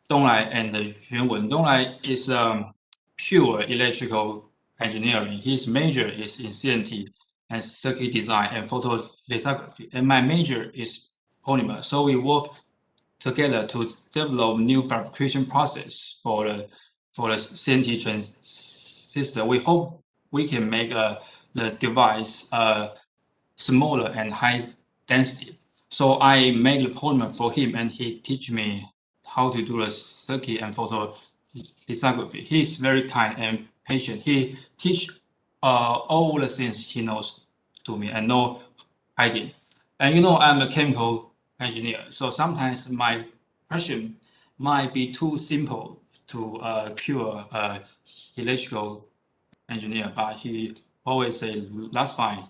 Donglai and Yuanwen. Donglai is pure electrical engineering. His major is in CNT and circuit design and photolithography. And my major is polymer. So we work together to develop new fabrication process for the CNT transistor. We hope we can make the device smaller and high density. So I make the polymer for him, and he teach me how to do the circuit and photolithography. He's very kind and patient. He teach all the things he knows to me, and no idea. And you know, I'm a chemical engineer, so sometimes my question might be too simple to pure electrical engineer, but he always say, that's fine,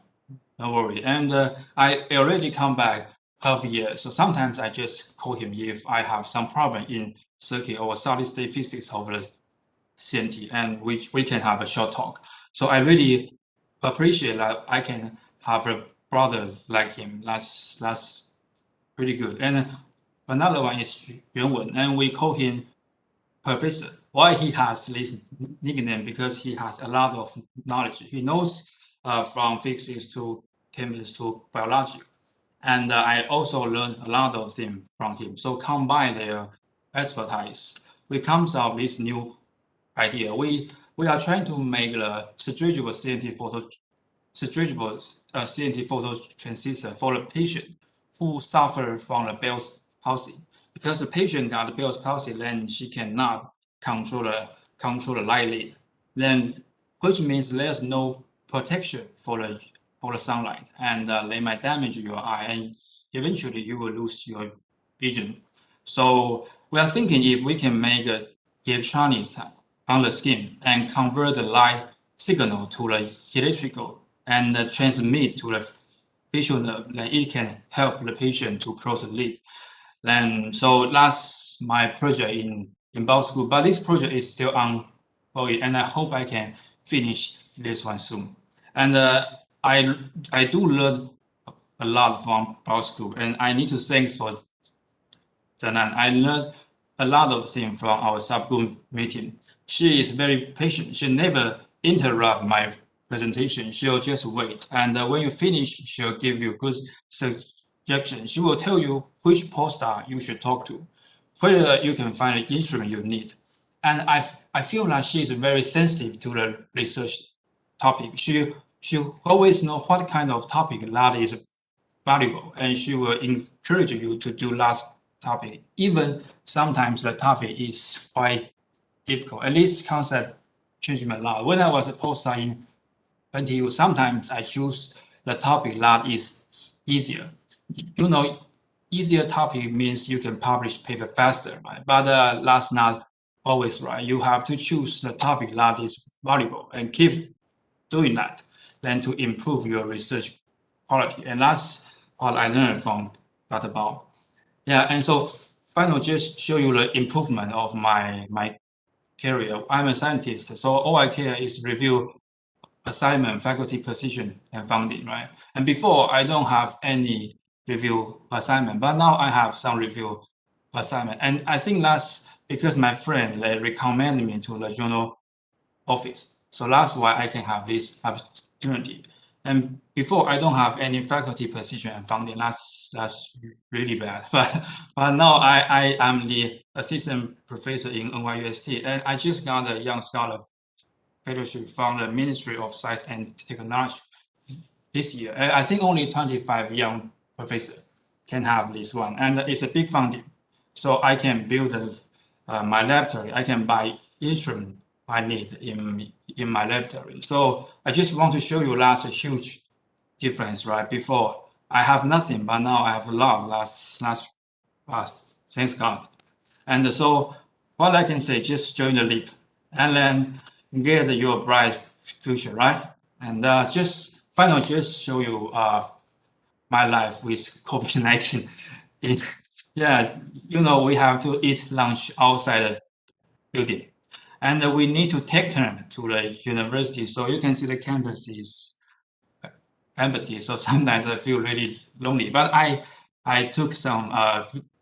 don't worry. And I already come back half a year, so sometimes I just call him if I have some problem in circuit or solid state physics of the CNT, and we can have a short talk. So I really appreciate that I can have a brother like him. That's pretty good. And another one is Yuanwen, and we call him Professor. Why he has this nickname? Because he has a lot of knowledge. He knows from physics to chemistry to biology. And I also learned a lot of things from him. So combine their expertise, we comes up with this new idea. We are trying to make the stretchable CNT photo transistor for the patient who suffer from the Bell's palsy. Because the patient got the Bell's palsy, then she cannot control the light lead. Then, which means there's no protection for the sunlight, and they might damage your eye, and eventually you will lose your vision. So we are thinking if we can make electronics on the skin and convert the light signal to the electrical and transmit to the visual nerve, then it can help the patient to close the lid. Then, so that's my project in Bao School, but this project is still ongoing, and I hope I can finish this one soon. And I do learn a lot from Bao School, and I need to thank for Zanan. I learned a lot of things from our subgroup meeting. She is very patient. She never interrupt my presentation. She'll just wait. And when you finish, she'll give you good suggestions. She will tell you which postdoc you should talk to, whether you can find the instrument you need. And I feel like she is very sensitive to the research topic. She always know what kind of topic that is valuable, and she will encourage you to do that topic. Even sometimes the topic is quite difficult. And this concept changed me a lot. When I was a postdoc in NTU, sometimes I choose the topic that is easier. You know, easier topic means you can publish paper faster, right? But that's not always right. You have to choose the topic that is valuable and keep doing that, then to improve your research quality. And that's what I learned from Dr. Bao. Yeah, and so finally, just show you the improvement of my career. I'm a scientist, so all I care is review assignment, faculty position, and funding, right? And before, I don't have any review assignment, but now I have some review assignment. And I think that's because my friend, they recommended me to the journal office. So that's why I can have this opportunity. And before, I don't have any faculty position and funding. That's really bad. But now I am the assistant professor in NYUST, and I just got a young scholar fellowship from the Ministry of Science and Technology this year. I think only 25 young professors can have this one, and it's a big funding. So I can build my laboratory. I can buy instrument I need in my laboratory. So I just want to show you that's a huge difference, right? Before I have nothing, but now I have a lot. Thanks God. And so what I can say, just join the leap and then get your bright future, right? And just finally, just show you my life with COVID-19. Yeah, we have to eat lunch outside the building. And we need to take turn to the university. So you can see the campus is empty. So sometimes I feel really lonely. But I took some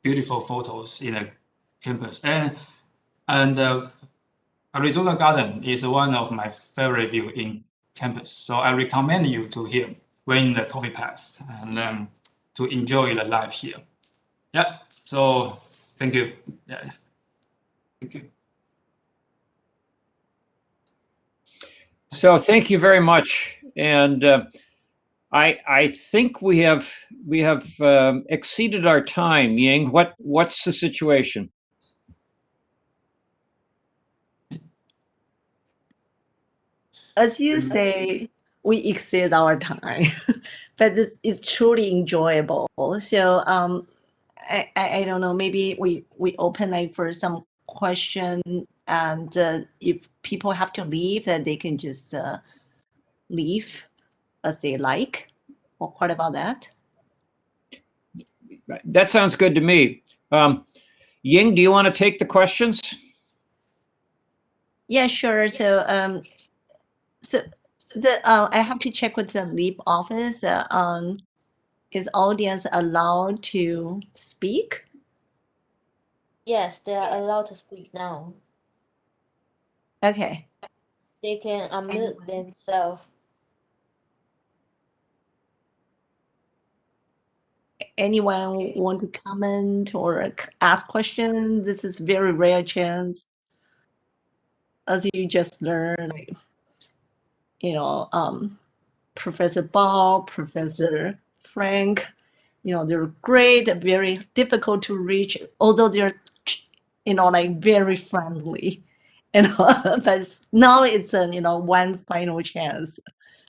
beautiful photos in the campus. And Arizona Garden is one of my favorite view in campus. So I recommend you to here when the COVID passed and to enjoy the life here. Yeah. So thank you. Yeah. Thank you. So thank you very much. And I think we have exceeded our time, Ying. What's the situation? As you say, we exceed our time, but it's truly enjoyable. So I don't know, maybe we open like for some question, and if people have to leave, then they can just leave as they like. Or what about that? That sounds good to me. Ying, do you want to take the questions? Yeah, sure. So I have to check with the LEAP office. Is audience allowed to speak? Yes, they are allowed to speak now. Okay. They can unmute themselves. Anyone want to comment or ask questions? This is very rare chance. As you just learned, Professor Bob, Professor Frank, they're great, very difficult to reach, although they're, very friendly. But now it's one final chance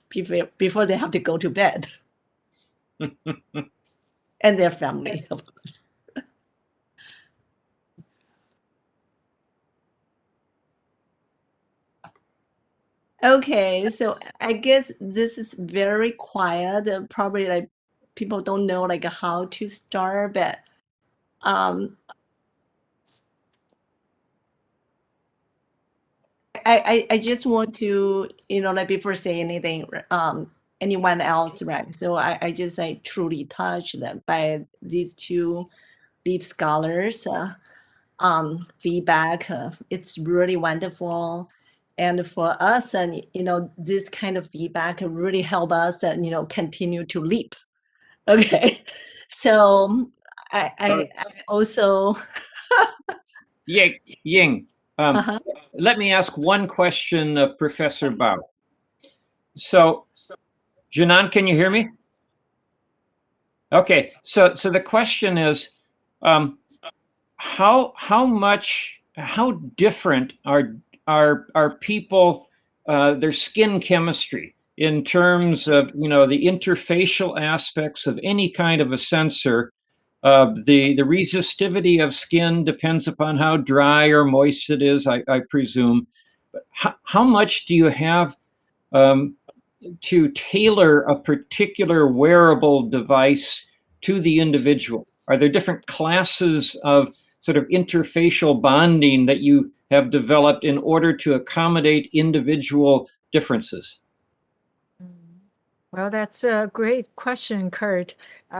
before they have to go to bed. And their family, of course. Okay, so I guess this is very quiet. Probably like people don't know like how to start, but I just want to, like before saying anything, anyone else, right? So I just truly touched by these two LEAP scholars feedback. It's really wonderful. And for us, and this kind of feedback really help us, and continue to leap. Okay, so I also. Ying, let me ask one question of Professor Bao. So, Jinan, can you hear me? Okay, so the question is, how different are people, their skin chemistry in terms of the interfacial aspects of any kind of a sensor? The resistivity of skin depends upon how dry or moist it is, I presume. But how much do you have to tailor a particular wearable device to the individual? Are there different classes of sort of interfacial bonding that you have developed in order to accommodate individual differences? Well, that's a great question, Kurt.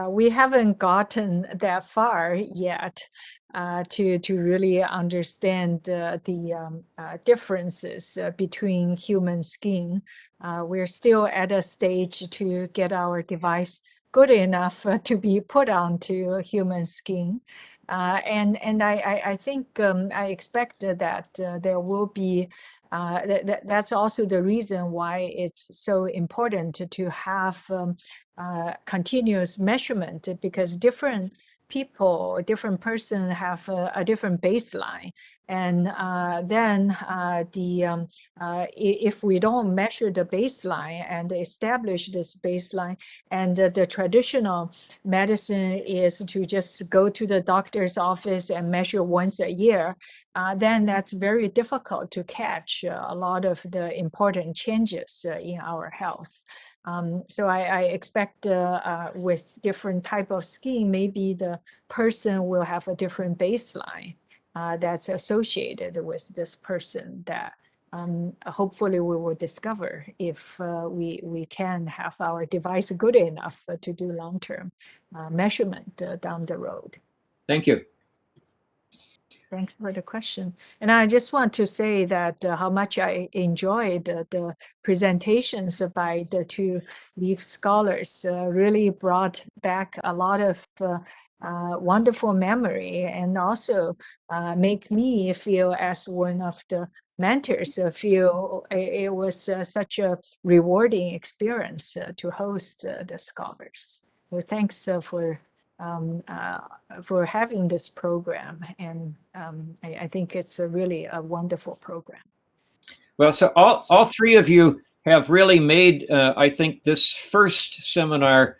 We haven't gotten that far yet. to really understand the differences between human skin. We're still at a stage to get our device good enough to be put onto human skin. And I think I expect that there will be, that's also the reason why it's so important to have continuous measurement, because different people, different person have a different baseline. And then if we don't measure the baseline and establish this baseline, and the traditional medicine is to just go to the doctor's office and measure once a year, then that's very difficult to catch a lot of the important changes in our health. So I expect with different type of skin, maybe the person will have a different baseline that's associated with this person that hopefully we will discover if we can have our device good enough to do long-term measurement down the road. Thank you. Thanks for the question. And I just want to say that how much I enjoyed the presentations by the two LEAP scholars. Really brought back a lot of wonderful memory, and also make me feel as one of the mentors, feel it was such a rewarding experience to host the scholars. So thanks for having this program, and I think it's really a wonderful program. Well, so all three of you have really made, I think, this first seminar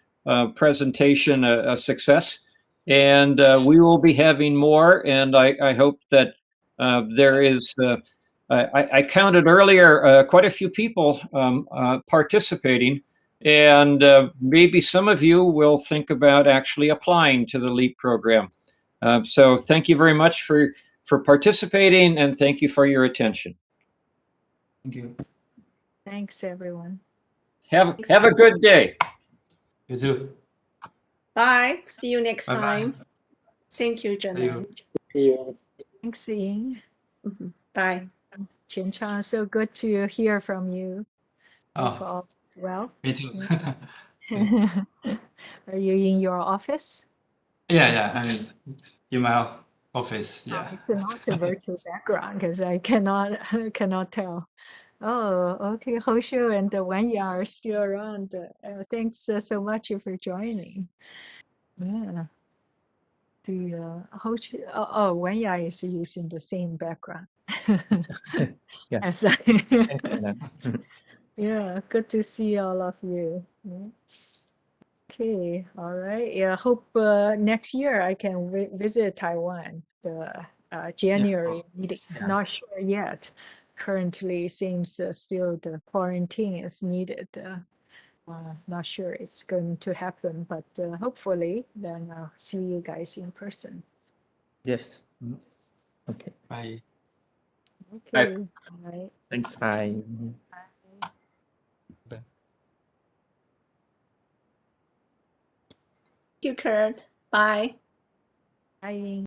presentation a success, and we will be having more. And I hope that there is. I counted earlier quite a few people participating. And maybe some of you will think about actually applying to the LEAP program. So thank you very much for participating, and thank you for your attention. Thank you. Thanks, everyone. Have a good day. You too. Bye. See you next Bye-bye. time. Thank you, See Jenna. you. See you. Thanks, Ying. Bye. Chen Chang, so good to hear from you. Hope Oh, all is well. me too. Are you in your office? Yeah, I'm in my office. Yeah. It's not a virtual background because I cannot tell. Oh, okay. Hoshu and Wenya are still around. Thanks so much for joining. Yeah. The Hoshu, Wenya is using the same background. Yeah. As I, Thanks for that. yeah, good to see all of you. Yeah. Okay, all right. Yeah, hope next year I can visit Taiwan, the January meeting. Yeah. Not sure yet. Currently seems still the quarantine is needed. Not sure it's going to happen, but hopefully then I'll see you guys in person. Yes. Okay. Bye. Okay, all right. Thanks. Bye. Thank you, Kurt. Bye. Bye.